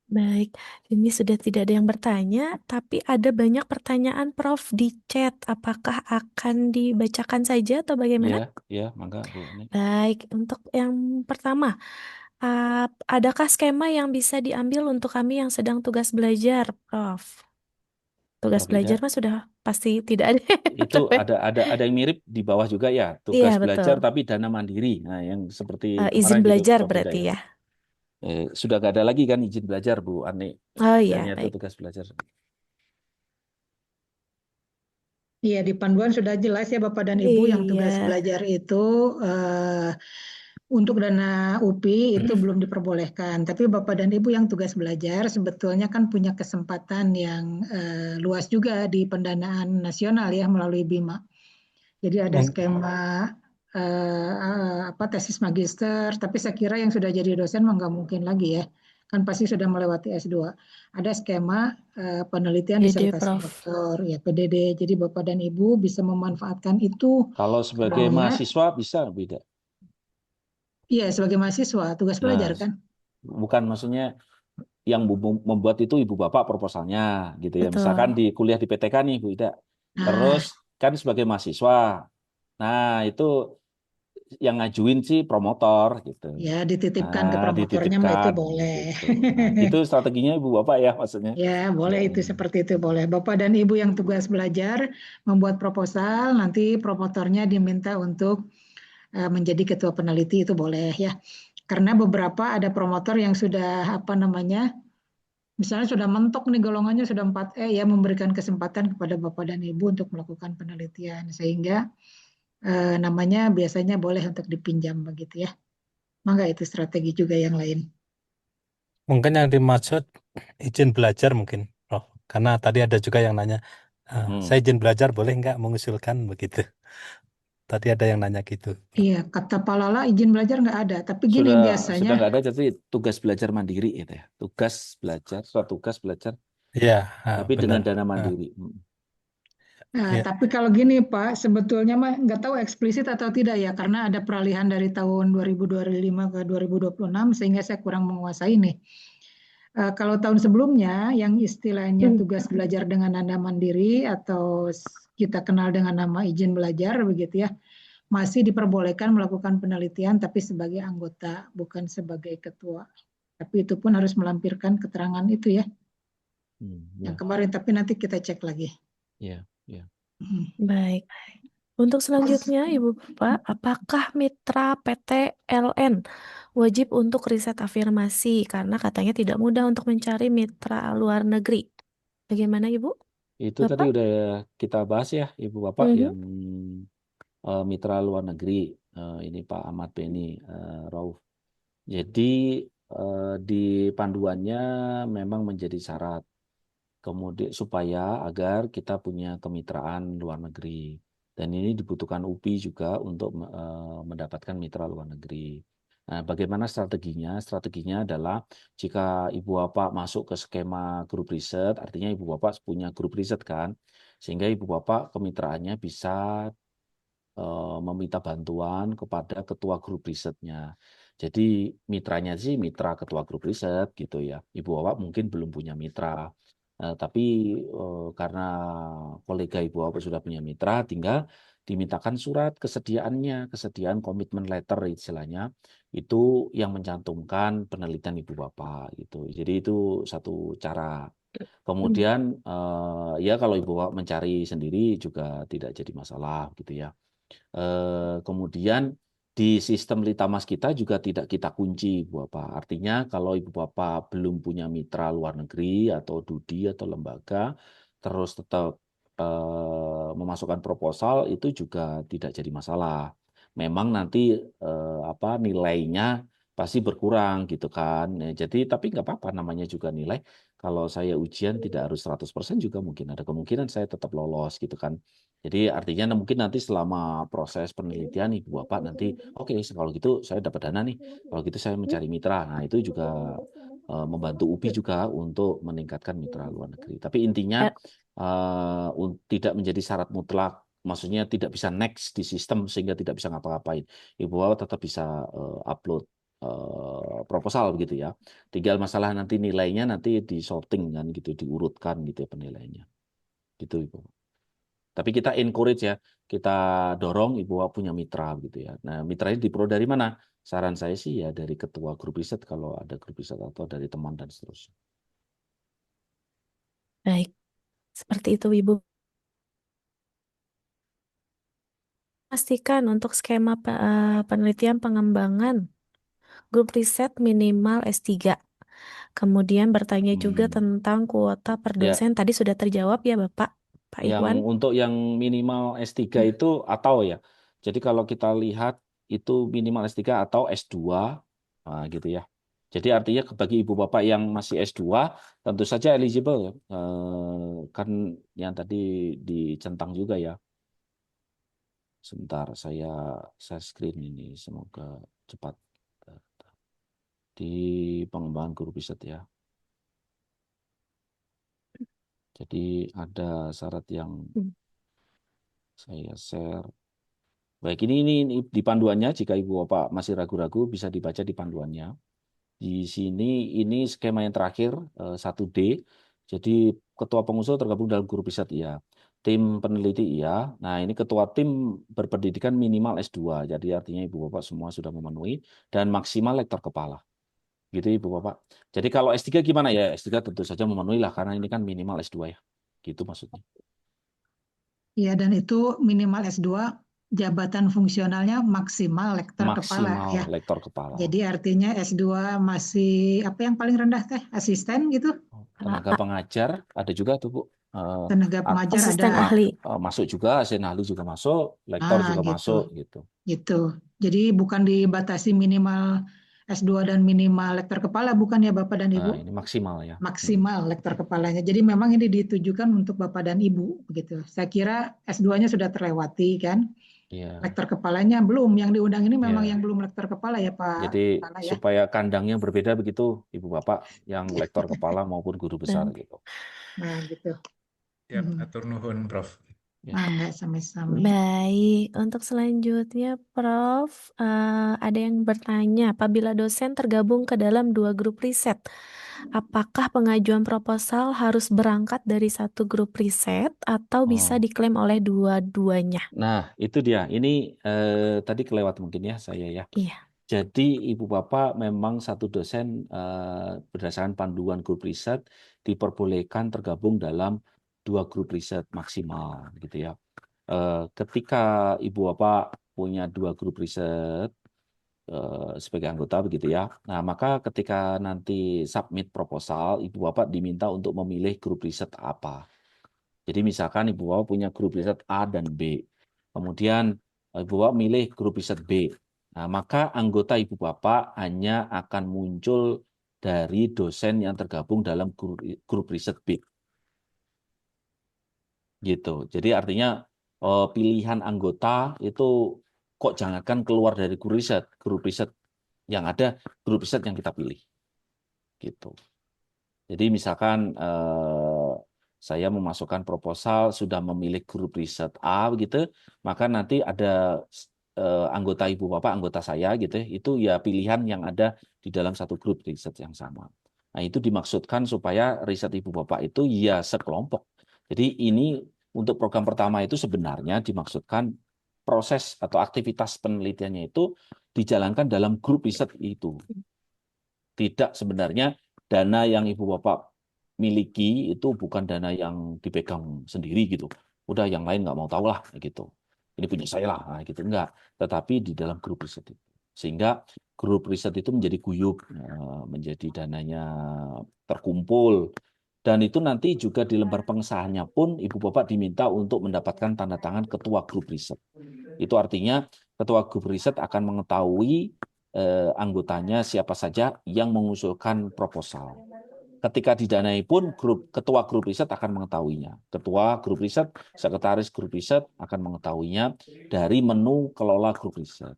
Baik, ini sudah tidak ada yang bertanya, tapi ada banyak pertanyaan Prof di chat. Apakah akan dibacakan saja atau bagaimana? Ya, mangga Bu. Baik, untuk yang pertama, adakah skema yang bisa diambil untuk kami yang sedang tugas belajar, Prof? Tugas Prof belajar Ida, mah sudah pasti tidak ada. itu Tapi ada yang mirip di bawah juga ya, iya tugas betul. belajar tapi dana mandiri. Nah, yang seperti Izin kemarin gitu belajar Prof Ida berarti ya. ya. Sudah nggak ada lagi kan izin belajar Bu Ani. Oh iya, Hanya itu baik. tugas belajar. Iya, di panduan sudah jelas ya Bapak dan Ibu yang tugas Iya. belajar itu untuk dana UPI itu belum diperbolehkan. Tapi Bapak dan Ibu yang tugas belajar sebetulnya kan punya kesempatan yang luas juga di pendanaan nasional ya melalui BIMA. Jadi ada skema tesis magister, tapi saya kira yang sudah jadi dosen mah nggak mungkin lagi ya. Kan pasti sudah melewati S2. Ada skema penelitian PDD, disertasi Prof. doktor, ya PDD. Jadi Bapak dan Ibu bisa memanfaatkan itu. Kalau sebagai mahasiswa bisa beda. Iya, sebagai mahasiswa, tugas belajar kan. bukan maksudnya yang membuat itu ibu bapak proposalnya gitu ya. Misalkan Betul. di kuliah di PTK nih Bu Ida. Nah, Terus kan sebagai mahasiswa. Nah, itu yang ngajuin sih promotor gitu. ya dititipkan ke Nah, promotornya mah itu dititipkan boleh. gitu. Nah, itu strateginya ibu bapak ya maksudnya. Ya, boleh Ya. itu seperti itu boleh. Bapak dan Ibu yang tugas belajar membuat proposal, nanti promotornya diminta untuk menjadi ketua peneliti itu boleh ya. Karena beberapa ada promotor yang sudah apa namanya, misalnya sudah mentok nih golongannya sudah 4E ya memberikan kesempatan kepada Bapak dan Ibu untuk melakukan penelitian sehingga namanya biasanya boleh untuk dipinjam begitu ya. Mangga itu strategi juga yang lain. Mungkin yang dimaksud izin belajar mungkin, Prof. Karena tadi ada juga yang nanya, saya izin belajar boleh nggak mengusulkan begitu. Tadi ada yang nanya gitu. Iya, kata Pak Lala izin belajar nggak ada. Tapi gini Sudah biasanya, nggak ada, jadi tugas belajar mandiri gitu ya. Tugas belajar, suatu tugas belajar, Iya, tapi dengan benar. dana mandiri. Ya. tapi kalau gini Pak, sebetulnya mah nggak tahu eksplisit atau tidak ya, karena ada peralihan dari tahun 2025 ke 2026 sehingga saya kurang menguasai nih. Kalau tahun sebelumnya yang istilahnya tugas belajar dengan dana mandiri atau kita kenal dengan nama izin belajar begitu ya, masih diperbolehkan melakukan penelitian tapi sebagai anggota, bukan sebagai ketua. Tapi itu pun harus melampirkan keterangan itu ya, yang Ya, kemarin. Tapi nanti kita cek lagi. ya, ya. Baik. Untuk selanjutnya, Ibu Bapak, apakah mitra PTLN wajib untuk riset afirmasi? Karena katanya tidak mudah untuk mencari mitra luar negeri. Bagaimana, Ibu? Itu tadi Bapak? udah kita bahas ya, Ibu Bapak, Mhm. yang mitra luar negeri. Ini Pak Ahmad Beni Rauf. Jadi di panduannya memang menjadi syarat kemudian supaya agar kita punya kemitraan luar negeri. Dan ini dibutuhkan UPI juga untuk mendapatkan mitra luar negeri. Nah, bagaimana strateginya? Strateginya adalah jika Ibu Bapak masuk ke skema grup riset, artinya Ibu Bapak punya grup riset kan, sehingga Ibu Bapak kemitraannya bisa meminta bantuan kepada ketua grup risetnya. Jadi mitranya sih mitra ketua grup riset gitu ya. Ibu Bapak mungkin belum punya mitra. Tapi karena kolega Ibu Bapak sudah punya mitra, tinggal dimintakan surat kesediaannya, kesediaan komitmen letter istilahnya, itu yang mencantumkan penelitian Ibu Bapak gitu. Jadi itu satu cara. Kemudian ya kalau Ibu Bapak mencari sendiri juga tidak jadi masalah gitu ya. Kemudian di sistem Litamas kita juga tidak kita kunci Ibu Bapak. Artinya kalau Ibu Bapak belum punya mitra luar negeri atau DUDI atau lembaga, terus tetap memasukkan proposal itu juga tidak jadi masalah. Memang nanti apa nilainya pasti berkurang gitu kan. Jadi tapi nggak apa-apa, namanya juga nilai. Kalau saya ujian tidak harus 100% juga mungkin ada kemungkinan saya tetap lolos gitu kan. Jadi artinya mungkin nanti selama proses penelitian Ibu Bapak nanti, oke, kalau gitu saya dapat dana nih, kalau gitu saya mencari mitra. Nah itu juga membantu UPI juga untuk meningkatkan mitra luar negeri. Tapi intinya tidak menjadi syarat mutlak, maksudnya tidak bisa next di sistem sehingga tidak bisa ngapa-ngapain. Ibu Bapak tetap bisa upload proposal begitu ya. Tinggal masalah nanti nilainya nanti di sorting kan gitu, diurutkan gitu ya penilaiannya. Gitu Ibu. Tapi kita encourage ya, kita dorong Ibu Bapak punya mitra gitu ya. Nah, mitranya diperoleh dari mana? Saran saya sih ya dari ketua grup riset kalau ada grup riset atau dari teman dan seterusnya. Baik. Seperti itu, Ibu. Pastikan untuk skema penelitian pengembangan grup riset minimal S3. Kemudian bertanya juga tentang kuota per Ya, dosen. Tadi sudah terjawab ya, Bapak, Pak yang Ikhwan. untuk yang minimal S3 itu atau ya. Jadi kalau kita lihat itu minimal S3 atau S2 nah, gitu ya. Jadi artinya bagi ibu bapak yang masih S2 tentu saja eligible ya. Kan yang tadi dicentang juga ya. Sebentar saya screen ini semoga cepat di pengembangan guru riset ya. Jadi ada syarat yang saya share. Baik, ini di panduannya, jika Ibu Bapak masih ragu-ragu bisa dibaca di panduannya. Di sini ini skema yang terakhir 1D. Jadi ketua pengusul tergabung dalam grup riset iya. Tim peneliti iya. Nah, ini ketua tim berpendidikan minimal S2. Jadi artinya Ibu Bapak semua sudah memenuhi dan maksimal lektor kepala. Gitu Ibu Bapak. Jadi kalau S3 gimana ya? S3 tentu saja memenuhi lah karena ini kan minimal S2 ya. Gitu maksudnya. Iya, dan itu minimal S2, jabatan fungsionalnya maksimal lektor kepala Maksimal ya. lektor kepala. Jadi artinya S2 masih apa yang paling rendah teh? Asisten gitu? Tenaga pengajar ada juga tuh Bu. Tenaga pengajar ada. Asisten ahli. Masuk juga, asisten ahli juga masuk, lektor juga gitu. masuk gitu. Gitu. Jadi bukan dibatasi minimal S2 dan minimal lektor kepala, bukan ya Bapak dan Ibu? Ini maksimal ya. Maksimal lektor kepalanya. Jadi memang ini ditujukan untuk Bapak dan Ibu begitu. Saya kira S2-nya sudah terlewati kan. Iya. Lektor kepalanya belum. Yang diundang ini memang Iya. yang belum lektor kepala ya Pak Jadi Kepala ya. supaya kandangnya berbeda begitu Ibu Bapak, yang lektor kepala maupun guru besar gitu. Nah gitu. Ya, atur nuhun Prof. Enggak sama-sama. Baik, untuk selanjutnya Prof, ada yang bertanya, apabila dosen tergabung ke dalam 2 grup riset, apakah pengajuan proposal harus berangkat dari satu grup riset atau bisa diklaim oleh dua-duanya? Nah, itu dia. Ini tadi kelewat mungkin ya saya ya. Iya. Jadi Ibu Bapak memang satu dosen berdasarkan panduan grup riset diperbolehkan tergabung dalam 2 grup riset maksimal gitu ya. Ketika Ibu Bapak punya 2 grup riset sebagai anggota begitu ya. Nah, maka ketika nanti submit proposal, Ibu Bapak diminta untuk memilih grup riset apa. Jadi misalkan Ibu Bapak punya grup riset A dan B. Kemudian Ibu Bapak milih grup riset B. Nah, maka anggota Ibu Bapak hanya akan muncul dari dosen yang tergabung dalam grup riset B. Gitu. Jadi artinya pilihan anggota itu kok jangankan keluar dari grup riset yang ada, grup riset yang kita pilih. Gitu. Jadi misalkan saya memasukkan proposal sudah memilih grup riset A begitu, maka nanti ada anggota Ibu Bapak, anggota saya gitu, itu ya pilihan yang ada di dalam satu grup riset yang sama. Nah, itu dimaksudkan supaya riset Ibu Bapak itu ya sekelompok. Jadi ini untuk program pertama itu sebenarnya dimaksudkan proses atau aktivitas penelitiannya itu dijalankan dalam grup riset itu. Tidak sebenarnya dana yang Ibu Bapak miliki itu bukan dana yang dipegang sendiri gitu. Udah yang lain nggak mau tahu lah gitu. Ini punya saya lah, nah, gitu enggak. Tetapi di dalam grup riset itu. Sehingga grup riset itu menjadi guyup, menjadi dananya terkumpul. Dan itu nanti juga di lembar pengesahannya pun Ibu Bapak diminta untuk mendapatkan tanda tangan ketua grup riset. Itu artinya ketua grup riset akan mengetahui anggotanya siapa saja yang mengusulkan proposal. Ketika didanai pun ketua grup riset akan mengetahuinya. Ketua grup riset, sekretaris grup riset akan mengetahuinya dari menu kelola grup riset.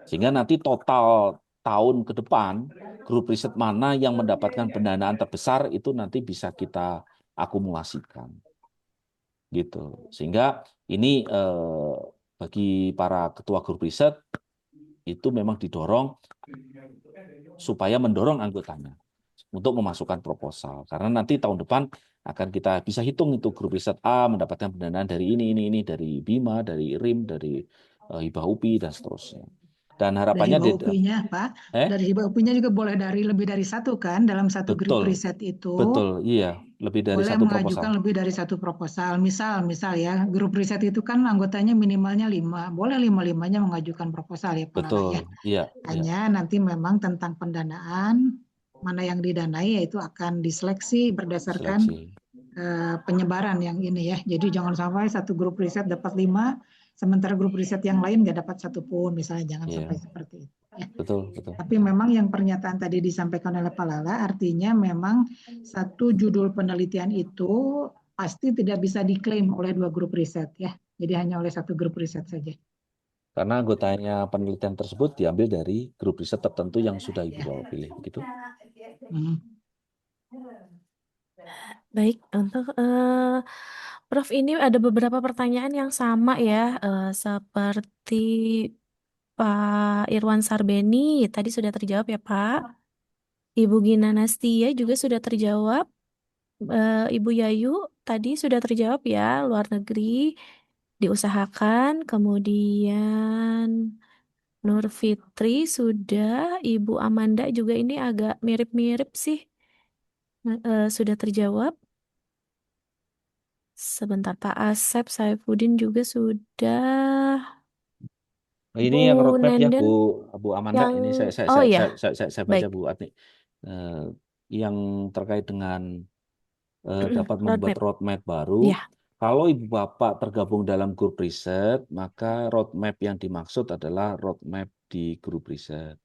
Sehingga nanti total tahun ke depan grup riset mana yang mendapatkan pendanaan terbesar itu nanti bisa kita akumulasikan. Gitu. Sehingga ini bagi para ketua grup riset itu memang didorong supaya mendorong anggotanya untuk memasukkan proposal. Karena nanti tahun depan akan kita bisa hitung itu grup riset A mendapatkan pendanaan dari ini, dari BIMA, dari RIM, dari Hibah UPI, dan seterusnya. Dan harapannya dari Hibah UPI-nya, Pak. Dari Hibah UPI-nya juga boleh dari lebih dari satu kan dalam satu grup riset itu. Betul, iya. Lebih dari boleh satu mengajukan proposal. lebih dari satu proposal. Misal ya, grup riset itu kan anggotanya minimalnya 5. Boleh 5-5-nya mengajukan proposal ya, Pak Lala ya. Iya. Hanya nanti memang tentang pendanaan, mana yang didanai yaitu akan diseleksi berdasarkan penyebaran yang ini ya. Jadi jangan sampai satu grup riset dapat 5, sementara grup riset yang lain nggak dapat satupun, misalnya jangan sampai seperti itu. Ya. Betul. Tapi memang yang pernyataan tadi disampaikan oleh Pak Lala, artinya memang satu judul penelitian itu pasti tidak bisa diklaim oleh 2 grup riset ya. Jadi hanya oleh satu grup riset saja. Karena anggotanya penelitian tersebut diambil dari grup riset tertentu yang sudah Ibu Bapak pilih, begitu. Baik, untuk Prof ini ada beberapa pertanyaan yang sama ya, seperti Pak Irwan Sarbeni tadi sudah terjawab ya Pak. Ibu Gina Nastia juga sudah terjawab. Ibu Yayu tadi sudah terjawab ya, luar negeri diusahakan. Kemudian Nur Fitri sudah, Ibu Amanda juga ini agak mirip-mirip sih. Sudah terjawab. Sebentar Pak Asep, Saifuddin juga sudah. Ini Bu yang roadmap ya, Nenden Bu Amanda. yang Ini oh ya, saya baca baik. Bu Adni. Yang terkait dengan dapat membuat Roadmap. roadmap baru. Ya. Kalau Ibu Bapak tergabung dalam grup riset, maka roadmap yang dimaksud adalah roadmap di grup riset.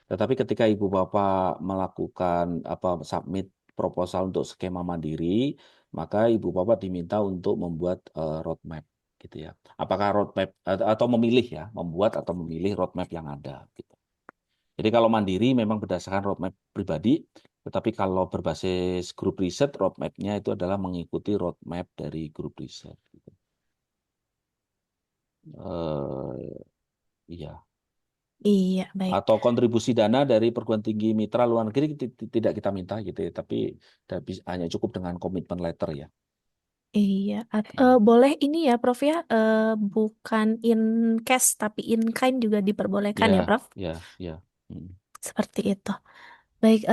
Tetapi ketika Ibu Bapak melakukan submit proposal untuk skema mandiri, maka Ibu Bapak diminta untuk membuat roadmap gitu ya. Apakah roadmap atau memilih ya, membuat atau memilih roadmap yang ada gitu. Jadi kalau mandiri memang berdasarkan roadmap pribadi, tetapi kalau berbasis grup riset, roadmap-nya itu adalah mengikuti roadmap dari grup riset. Gitu. Iya. Iya, baik. Atau kontribusi dana dari perguruan tinggi mitra luar negeri tidak kita minta gitu ya, tapi hanya cukup dengan komitmen letter ya. Iya, boleh ini ya Prof ya, bukan in cash tapi in kind juga diperbolehkan ya Ya, Prof? ya. Seperti itu. Baik,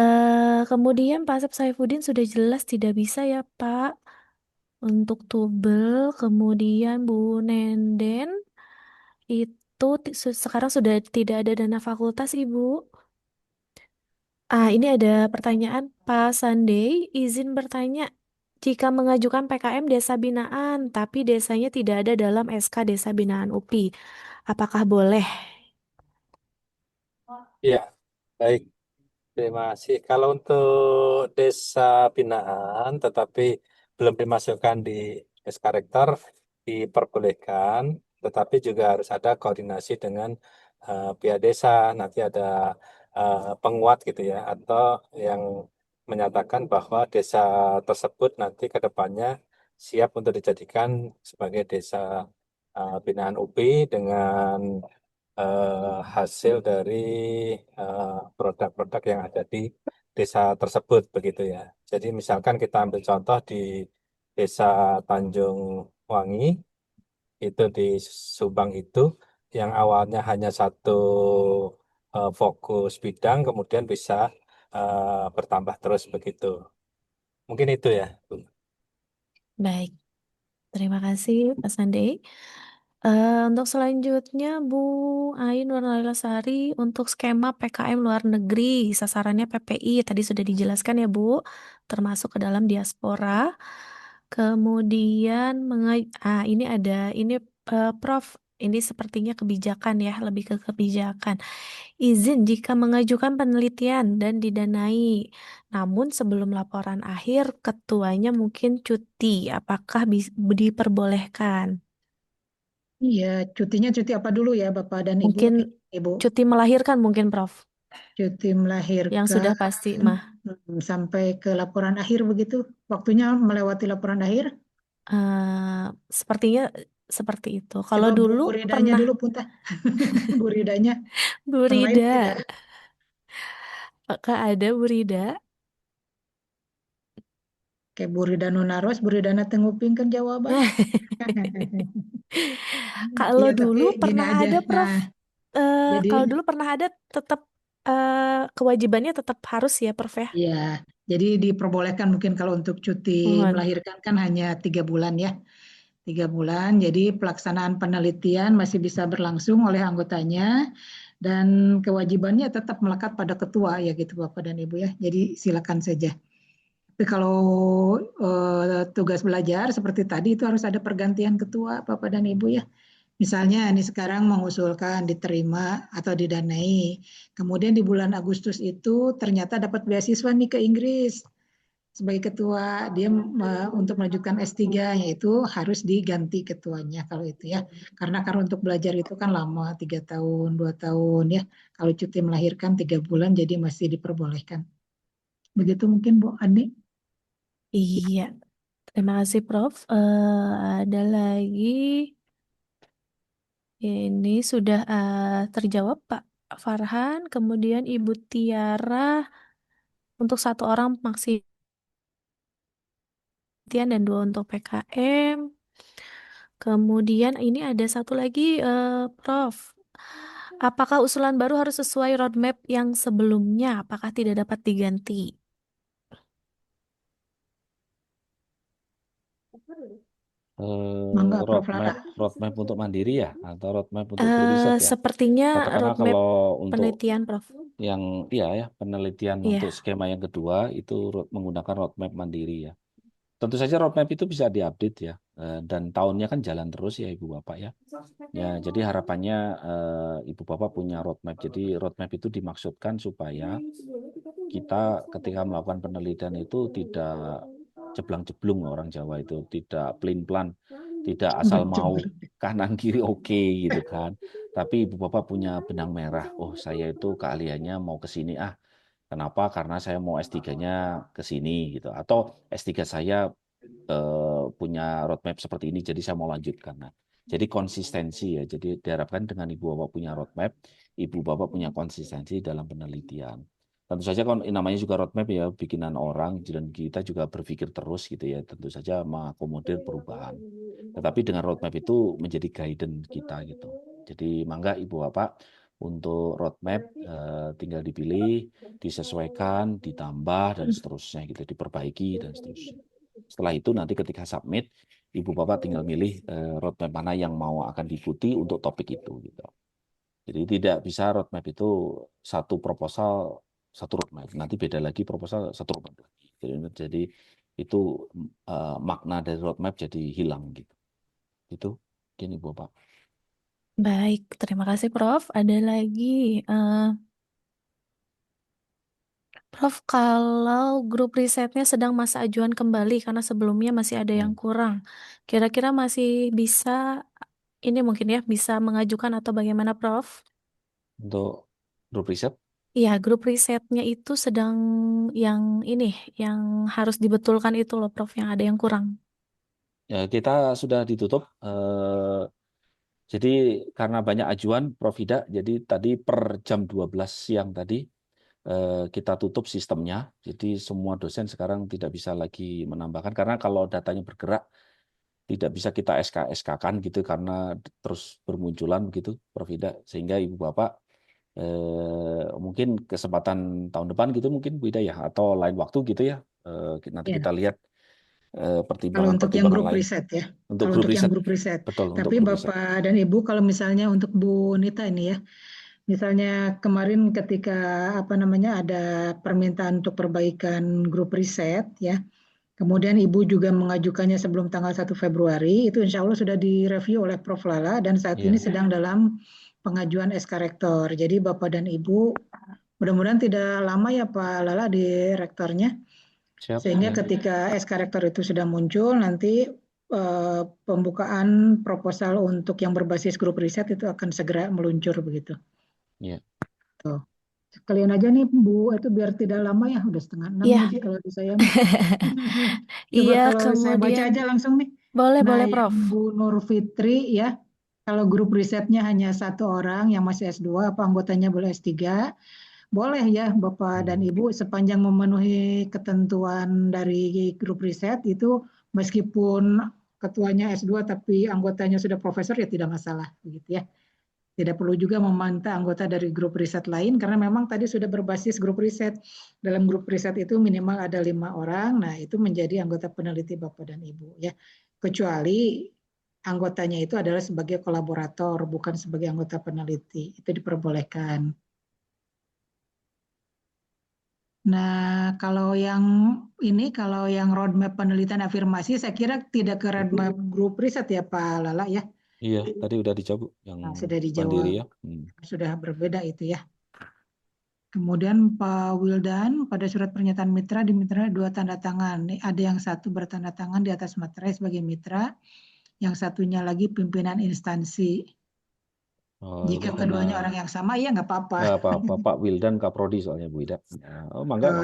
kemudian Pak Asep Saifuddin sudah jelas tidak bisa ya Pak untuk tubel, kemudian Bu Nenden itu sekarang sudah tidak ada dana fakultas Ibu. Ini ada pertanyaan Pak Sunday, izin bertanya. Jika mengajukan PKM desa binaan, tapi desanya tidak ada dalam SK Desa Binaan UPI, apakah boleh? Iya, baik. Terima kasih. Kalau untuk desa binaan, tetapi belum dimasukkan di SK Rektor, diperbolehkan, tetapi juga harus ada koordinasi dengan pihak desa. Nanti ada penguat gitu ya, atau yang menyatakan bahwa desa tersebut nanti ke depannya siap untuk dijadikan sebagai desa binaan UPI dengan hasil dari produk-produk yang ada di desa tersebut begitu ya. Jadi misalkan kita ambil contoh di desa Tanjung Wangi itu di Subang itu yang awalnya hanya satu fokus bidang kemudian bisa bertambah terus begitu. Mungkin itu ya, Bu. Baik, terima kasih Pak Sande. Untuk selanjutnya Bu Ain Sari untuk skema PKM luar negeri, sasarannya PPI tadi sudah dijelaskan ya Bu, termasuk ke dalam diaspora. Kemudian ini ada Prof, ini sepertinya kebijakan ya, lebih ke kebijakan. Izin jika mengajukan penelitian dan didanai, namun sebelum laporan akhir ketuanya mungkin cuti, apakah diperbolehkan? Iya, cutinya cuti apa dulu ya Bapak dan Ibu? Mungkin Ibu, cuti melahirkan mungkin Prof, cuti yang melahirkan sudah pasti mah. sampai ke laporan akhir begitu. Waktunya melewati laporan akhir. Eh, sepertinya seperti itu. Kalau Coba dulu Bu Ridanya pernah dulu Punta. Bu Ridanya. Bu Yang lain tidak. Rida, apakah ada Bu Rida? Kayak Bu Rida Nunaros, Bu Ridana Tenguping kan jawaban. Kalau Iya, tapi dulu gini pernah aja. ada Prof. Nah, jadi Kalau dulu pernah ada tetap kewajibannya tetap harus ya Prof ya. iya, jadi diperbolehkan mungkin kalau untuk cuti Mohon. melahirkan kan hanya 3 bulan ya. 3 bulan, jadi pelaksanaan penelitian masih bisa berlangsung oleh anggotanya dan kewajibannya tetap melekat pada ketua ya gitu Bapak dan Ibu ya. Jadi silakan saja. Tapi kalau tugas belajar seperti tadi itu harus ada pergantian ketua Bapak dan Ibu ya. Misalnya ini sekarang mengusulkan diterima atau didanai. Kemudian di bulan Agustus itu ternyata dapat beasiswa nih ke Inggris. Sebagai ketua dia untuk melanjutkan S3 yaitu harus diganti ketuanya kalau itu ya. Karena untuk belajar itu kan lama 3 tahun, 2 tahun ya. Kalau cuti melahirkan 3 bulan jadi masih diperbolehkan. Begitu mungkin Bu Andi. Iya, terima kasih Prof. Ada lagi. Ini sudah terjawab Pak Farhan, kemudian Ibu Tiara untuk 1 orang maksimal dan 2 untuk PKM. Kemudian ini ada satu lagi, Prof. Apakah usulan baru harus sesuai roadmap yang sebelumnya? Apakah tidak dapat diganti? Mangga, Prof. Lala. Roadmap untuk mandiri ya, atau roadmap untuk grup riset ya? Sepertinya Katakanlah roadmap kalau untuk penelitian, Prof. yang ya penelitian Iya. untuk skema yang kedua itu menggunakan roadmap mandiri ya. Tentu saja roadmap itu bisa diupdate ya, dan tahunnya kan jalan terus ya Ibu Bapak ya. Ya, jadi harapannya Ibu Bapak punya roadmap. Jadi roadmap itu dimaksudkan supaya kita ketika melakukan penelitian itu tidak jeblang-jeblung, orang Jawa itu tidak pelin-pelan, tidak asal mau kanan kiri oke gitu kan. Tapi Ibu Bapak punya benang merah. Oh, saya itu keahliannya mau ke sini Kenapa? Karena saya mau S3-nya ke sini gitu. Atau S3 saya punya roadmap seperti ini, jadi saya mau lanjutkan. Nah, jadi konsistensi ya. Jadi diharapkan dengan Ibu Bapak punya roadmap, Ibu Bapak punya konsistensi dalam penelitian. Tentu saja kan namanya juga roadmap ya, bikinan orang, dan kita juga berpikir terus gitu ya. Tentu saja mengakomodir perubahan. Tetapi dengan roadmap itu menjadi guidance kita gitu. Jadi mangga Ibu Bapak untuk roadmap tinggal dipilih, disesuaikan, ditambah dan seterusnya gitu, diperbaiki dan seterusnya. Setelah itu nanti ketika submit, Ibu Bapak tinggal milih roadmap mana yang mau akan diikuti untuk topik itu gitu. Jadi tidak bisa roadmap itu satu proposal satu roadmap, nanti beda lagi proposal satu roadmap lagi. Jadi itu makna dari roadmap jadi hilang gitu. Itu mungkin Ibu Bapak. Baik, terima kasih Prof. Ada lagi, Prof, kalau grup risetnya sedang masa ajuan kembali karena sebelumnya masih ada yang kurang, kira-kira masih bisa, ini mungkin ya, bisa mengajukan atau bagaimana Prof? Untuk grup riset? Iya, grup risetnya itu sedang yang ini, yang harus dibetulkan itu loh Prof, yang ada yang kurang. Ya, kita sudah ditutup. Jadi karena banyak ajuan, Prof. Ida, jadi tadi per jam 12 siang tadi kita tutup sistemnya. Jadi semua dosen sekarang tidak bisa lagi menambahkan, karena kalau datanya bergerak tidak bisa kita SK-kan gitu karena terus bermunculan begitu, Prof. Ida. Sehingga Ibu Bapak mungkin kesempatan tahun depan gitu mungkin Bu Ida ya, atau lain waktu gitu ya. Nanti kita lihat Kalau untuk yang pertimbangan grup lain. riset ya. Untuk Kalau grup untuk yang riset. grup riset. Betul, untuk Tapi grup riset. Bapak dan Ibu kalau misalnya untuk Bu Nita ini ya, misalnya kemarin ketika ada permintaan untuk perbaikan grup riset ya, kemudian Ibu juga mengajukannya sebelum tanggal 1 Februari, itu insya Allah sudah direview oleh Prof. Lala dan saat ini sedang dalam pengajuan SK Rektor. Jadi Bapak dan Ibu mudah-mudahan tidak lama ya Pak Lala di rektornya. Siap, Sehingga ketika SK Rektor itu sudah muncul, nanti pembukaan proposal untuk yang berbasis grup riset itu akan segera meluncur begitu. Iya. Tuh. Sekalian aja nih Bu, itu biar tidak lama ya, udah 5:30 Iya. nih kalau di saya. Coba Iya, kalau saya baca kemudian aja langsung nih. boleh Nah, Prof. yang Bu Nur Fitri ya, kalau grup risetnya hanya 1 orang yang masih S2, apa anggotanya boleh S3? Boleh ya Bapak dan Ibu, sepanjang memenuhi ketentuan dari grup riset itu, meskipun ketuanya S2 tapi anggotanya sudah profesor ya tidak masalah begitu ya. Tidak perlu juga memantah anggota dari grup riset lain karena memang tadi sudah berbasis grup riset. Dalam grup riset itu minimal ada 5 orang, nah itu menjadi anggota peneliti Bapak dan Ibu ya. Kecuali anggotanya itu adalah sebagai kolaborator, bukan sebagai anggota peneliti, itu diperbolehkan. Nah, kalau yang roadmap penelitian afirmasi, saya kira tidak ke roadmap grup riset ya Pak Lala ya. Iya, tadi udah dijawab yang Sudah mandiri dijawab, ya. sudah berbeda itu ya. Kemudian Pak Wildan, pada surat pernyataan mitra di mitra 2 tanda tangan. Ada yang satu bertanda tangan di atas materai sebagai mitra, yang satunya lagi pimpinan instansi. Jika keduanya orang yang sama, ya nggak apa-apa. Nggak apa-apa, Pak Wildan Kaprodi soalnya Bu Ida. Oh, mangga.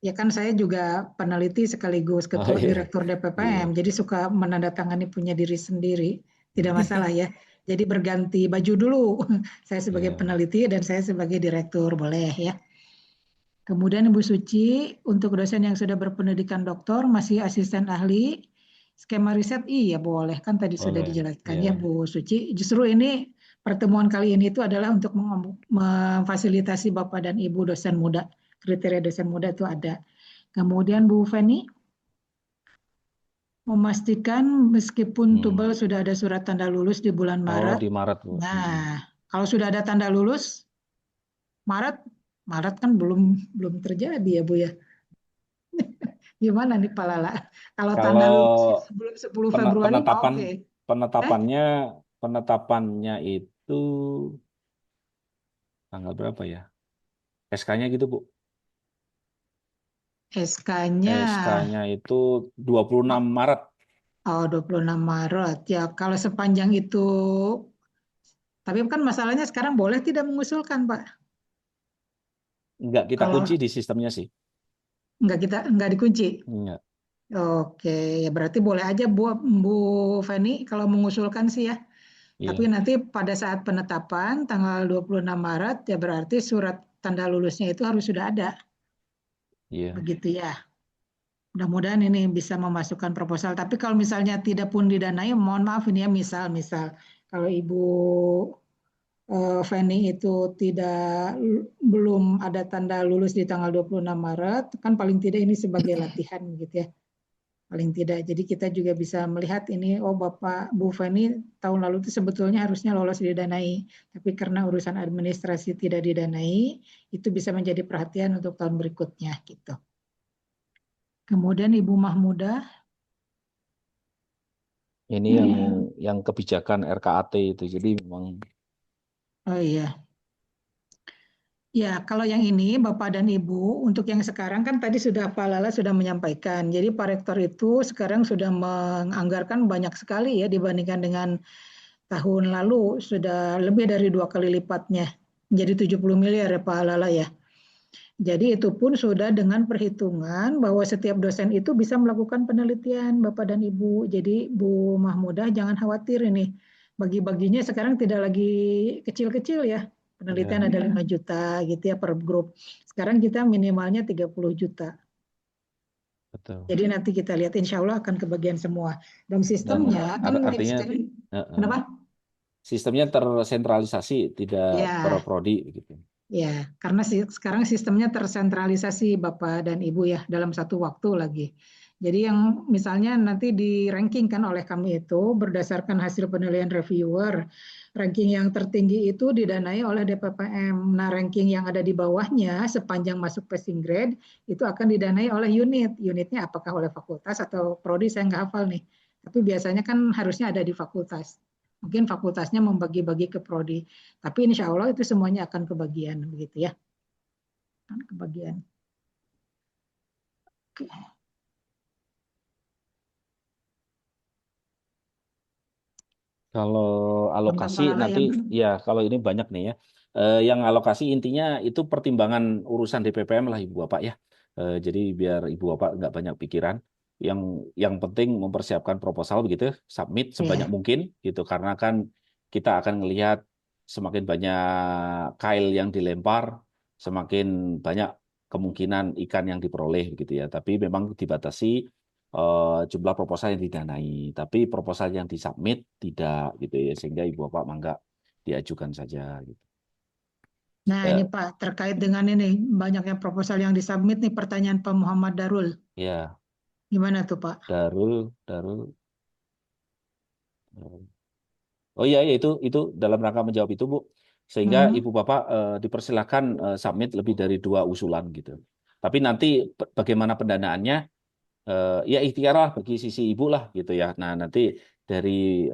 Ya kan saya juga peneliti sekaligus ketua direktur DPPM, jadi suka menandatangani punya diri sendiri, tidak masalah ya. Jadi berganti baju dulu, saya sebagai peneliti dan saya sebagai direktur, boleh ya. Kemudian Ibu Suci, untuk dosen yang sudah berpendidikan doktor, masih asisten ahli, skema riset, iya boleh, kan tadi sudah Boleh. dijelaskan Ya. ya Bu Suci. Justru ini pertemuan kali ini itu adalah untuk memfasilitasi Bapak dan Ibu dosen muda. Kriteria dosen muda itu ada. Kemudian Bu Feni, memastikan meskipun Tubal sudah ada surat tanda lulus di bulan Oh, Maret. di Maret, Bu. Nah, kalau sudah ada tanda lulus, Maret, Maret kan belum terjadi ya Bu ya. Gimana nih Pak Lala? Kalau tanda Kalau lulusnya sebelum 10 Februari mah penetapan oke. penetapannya itu tanggal berapa ya? SK-nya gitu, Bu. SK-nya SK-nya itu 26 Maret. 26 Maret. Ya, kalau sepanjang itu, tapi kan masalahnya sekarang boleh tidak mengusulkan, Pak? Enggak kita Kalau kunci di sistemnya sih. enggak dikunci. Enggak. Oke, ya berarti boleh aja Bu Feni kalau mengusulkan sih ya. Tapi Iya, nanti pada saat penetapan tanggal 26 Maret ya berarti surat tanda lulusnya itu harus sudah ada. iya. Begitu ya. Mudah-mudahan ini bisa memasukkan proposal. Tapi kalau misalnya tidak pun didanai, mohon maaf ini ya misal kalau Ibu Feni itu belum ada tanda lulus di tanggal 26 Maret, kan paling tidak ini sebagai latihan gitu ya. Paling tidak. Jadi kita juga bisa melihat ini, oh Bapak Bu Feni tahun lalu itu sebetulnya harusnya lolos didanai, tapi karena urusan administrasi tidak didanai, itu bisa menjadi perhatian untuk tahun berikutnya gitu. Kemudian Ibu Mahmudah. Ini yang kebijakan RKAT itu. Jadi memang Oh iya. Ya, kalau yang ini Bapak dan Ibu, untuk yang sekarang kan tadi sudah Pak Lala sudah menyampaikan. Jadi Pak Rektor itu sekarang sudah menganggarkan banyak sekali ya dibandingkan dengan tahun lalu, sudah lebih dari 2 kali lipatnya. Jadi 70 miliar ya Pak Lala ya. Jadi itu pun sudah dengan perhitungan bahwa setiap dosen itu bisa melakukan penelitian Bapak dan Ibu. Jadi Bu Mahmudah jangan khawatir ini. Bagi-baginya sekarang tidak lagi kecil-kecil ya. Penelitian ada 5 juta gitu ya per grup. Sekarang kita minimalnya 30 juta. betul. Jadi nanti kita lihat insya Allah akan kebagian semua. Dan Dan sistemnya kan artinya kenapa? sistemnya tersentralisasi, tidak per Ya, prodi gitu. ya, karena sekarang sistemnya tersentralisasi Bapak dan Ibu ya dalam satu waktu lagi. Jadi yang misalnya nanti di ranking kan oleh kami itu berdasarkan hasil penilaian reviewer, ranking yang tertinggi itu didanai oleh DPPM. Nah, ranking yang ada di bawahnya sepanjang masuk passing grade itu akan didanai oleh unit. Unitnya apakah oleh fakultas atau prodi saya nggak hafal nih. Tapi biasanya kan harusnya ada di fakultas. Mungkin fakultasnya membagi-bagi ke prodi. Tapi insya Allah itu semuanya akan kebagian begitu ya. Akan kebagian. Oke. Kalau alokasi nanti ya kalau ini banyak nih ya. Yang alokasi intinya itu pertimbangan urusan DPPM lah Ibu Bapak ya. Jadi biar Ibu Bapak nggak banyak pikiran. Yang penting mempersiapkan proposal begitu, submit sebanyak mungkin gitu karena kan kita akan melihat semakin banyak kail yang dilempar, semakin banyak kemungkinan ikan yang diperoleh gitu ya. Tapi memang dibatasi jumlah proposal yang didanai, tapi proposal yang disubmit tidak gitu ya, sehingga Ibu Bapak mangga diajukan saja gitu. Nah ini Pak, terkait dengan ini banyaknya proposal yang disubmit nih pertanyaan Pak Muhammad Darul. Ya. Gimana tuh Pak? Darul. Oh iya, itu dalam rangka menjawab itu Bu, sehingga Ibu Bapak dipersilakan submit lebih dari 2 usulan gitu. Tapi nanti bagaimana pendanaannya? Ya ikhtiarlah bagi sisi ibu lah gitu ya. Nah nanti dari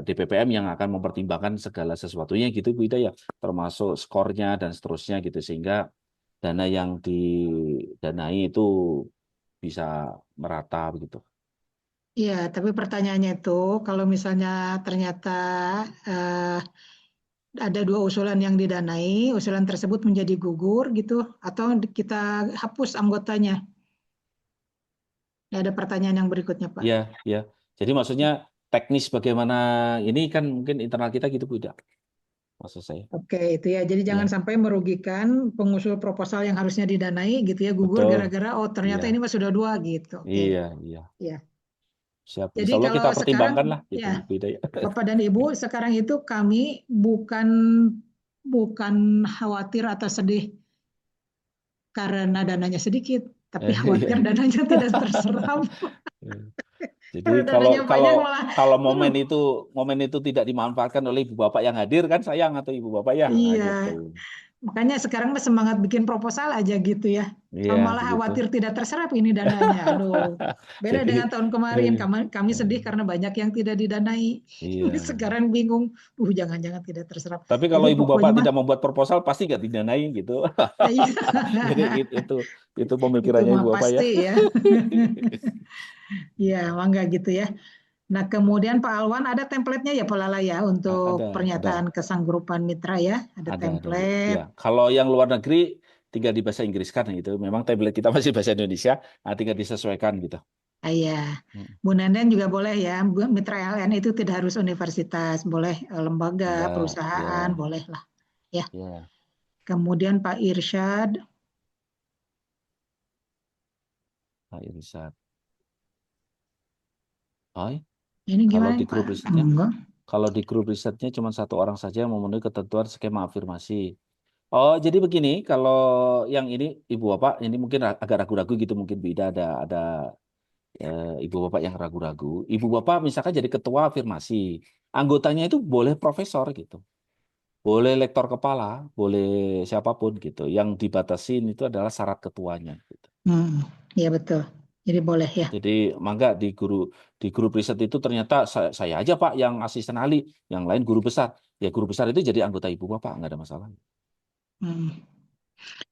DPPM yang akan mempertimbangkan segala sesuatunya gitu Bu Ida ya, termasuk skornya dan seterusnya gitu sehingga dana yang didanai itu bisa merata begitu. Iya, tapi pertanyaannya itu kalau misalnya ternyata ada 2 usulan yang didanai, usulan tersebut menjadi gugur gitu, atau kita hapus anggotanya? Ya, ada pertanyaan yang berikutnya Pak. Iya, ya. Jadi maksudnya teknis bagaimana ini kan mungkin internal kita gitu Bu Ida. maksud saya. Oke, itu ya. Jadi jangan Ya, sampai merugikan pengusul proposal yang harusnya didanai gitu ya, gugur betul. gara-gara oh ternyata Iya, ini mah sudah 2 gitu. Oke. iya, iya. Ya. Siap. Jadi Insya Allah kalau kita sekarang pertimbangkan lah gitu, ya Bu Ida ya. Bapak dan Ibu, sekarang itu kami bukan khawatir atau sedih karena dananya sedikit, tapi khawatir Iya. dananya tidak terserap. Jadi Kalau kalau dananya kalau banyak malah, kalau aduh, momen itu tidak dimanfaatkan oleh ibu bapak yang hadir kan sayang atau ibu bapak ya, nah, iya. gitu. Makanya sekarang mah semangat bikin proposal aja gitu ya. Iya Malah begitu. khawatir tidak terserap ini dananya. Aduh, beda Jadi dengan tahun kemarin. Kami sedih karena banyak yang tidak didanai. iya. Sekarang bingung. Jangan-jangan tidak terserap. Tapi kalau Jadi ibu bapak pokoknya mah, tidak membuat proposal pasti nggak didanai gitu. iya. Jadi itu Itu pemikirannya mah ibu bapak ya. pasti ya. Iya, mangga gitu ya. Nah, kemudian Pak Alwan ada template-nya ya Pak Lala ya untuk Ada. pernyataan kesanggupan mitra ya. Ada Ada Bu. template. Ya, kalau yang luar negeri tinggal di bahasa Inggris kan gitu. Memang template kita masih bahasa Indonesia, tinggal disesuaikan gitu. Iya, Hmm. Bu Nenden juga boleh ya. Mitra LN itu tidak harus universitas, boleh lembaga, Ya, perusahaan, ya, boleh lah. Ya. ya. Kemudian Pak Irsyad, Pak Irsad. Oh, ini kalau gimana di grup Pak? risetnya, Enggak. kalau di grup risetnya cuma 1 orang saja yang memenuhi ketentuan skema afirmasi. Oh, jadi begini, kalau yang ini Ibu Bapak ini mungkin agak ragu-ragu gitu, mungkin beda ada Ibu Bapak yang ragu-ragu. Ibu Bapak misalkan jadi ketua afirmasi, anggotanya itu boleh profesor gitu. Boleh lektor kepala, boleh siapapun gitu. Yang dibatasin itu adalah syarat ketuanya gitu. Iya betul. Jadi boleh ya. Jadi mangga di grup riset itu ternyata saya aja Pak yang asisten ahli, yang lain guru besar. Ya guru besar itu jadi anggota Ibu Bapak, nggak ada masalah.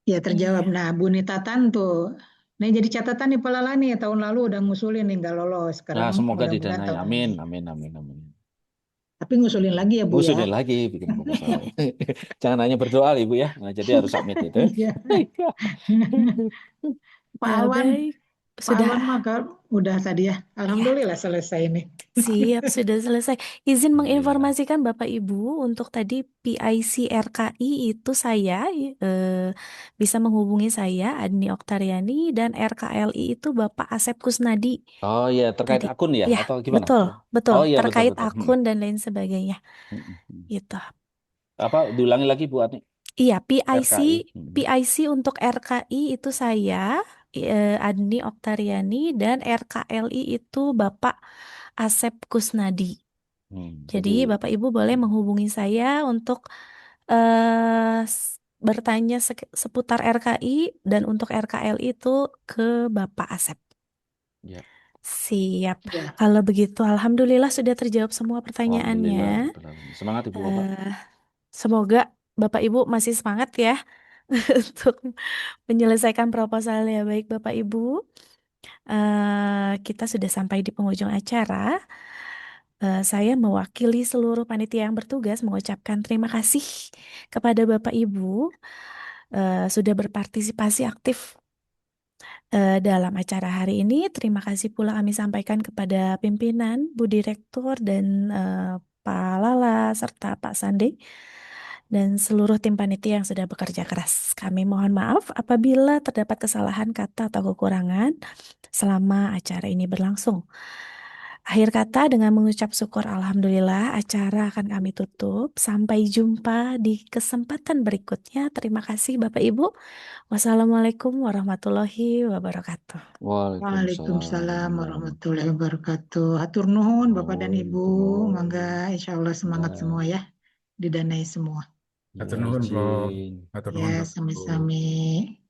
Ya terjawab. Iya. Nah, Bu Nitatan tuh. Nah, jadi catatan nih Pak Lala nih, tahun lalu udah ngusulin nih nggak lolos. Sekarang Nah, semoga mudah-mudahan didanai. tahun Amin, ini. amin, amin, amin. Tapi ngusulin lagi ya Bu ya. Ngusulin lagi bikin proposal. Jangan hanya berdoa Ibu ya. Nah, jadi harus submit itu. Iya. Pak Ya, Alwan, baik. Pak Sudah Alwan mah udah tadi ya. ya, Alhamdulillah selesai nih. siap, sudah selesai. Izin Iya. menginformasikan Bapak Ibu untuk tadi PIC RKI itu saya bisa menghubungi saya Adni Oktariani dan RKLI itu Bapak Asep Kusnadi Oh iya, terkait tadi. akun ya Ya, atau gimana? betul, betul. Oh iya, betul, Terkait betul. akun dan lain sebagainya. Gitu. Apa diulangi lagi Bu Adni? Iya, PIC RKI. PIC untuk RKI itu saya Adni Oktariani dan RKLI itu Bapak Asep Kusnadi. Jadi Bapak Ibu boleh menghubungi saya untuk bertanya seputar RKI dan untuk RKLI itu ke Bapak Asep. Ya. Siap. Ya. Kalau begitu, alhamdulillah sudah terjawab semua Alhamdulillah. pertanyaannya. Semangat Ibu Bapak. Semoga Bapak Ibu masih semangat ya untuk menyelesaikan proposalnya. Baik Bapak Ibu, kita sudah sampai di penghujung acara. Saya mewakili seluruh panitia yang bertugas mengucapkan terima kasih kepada Bapak Ibu sudah berpartisipasi aktif dalam acara hari ini. Terima kasih pula kami sampaikan kepada pimpinan, Bu Direktur, dan Pak Lala, serta Pak Sande, dan seluruh tim panitia yang sudah bekerja keras. Kami mohon maaf apabila terdapat kesalahan kata atau kekurangan selama acara ini berlangsung. Akhir kata dengan mengucap syukur alhamdulillah acara akan kami tutup. Sampai jumpa di kesempatan berikutnya. Terima kasih Bapak Ibu. Wassalamualaikum warahmatullahi wabarakatuh. Waalaikumsalam warahmatullahi wabarakatuh. Hatur nuhun Bapak dan Ibu. Mangga insya Allah semangat semua ya. Didanai semua. Hatur nuhun, Prof. Hatur nuhun, Ya, Bapak Ibu. sami-sami.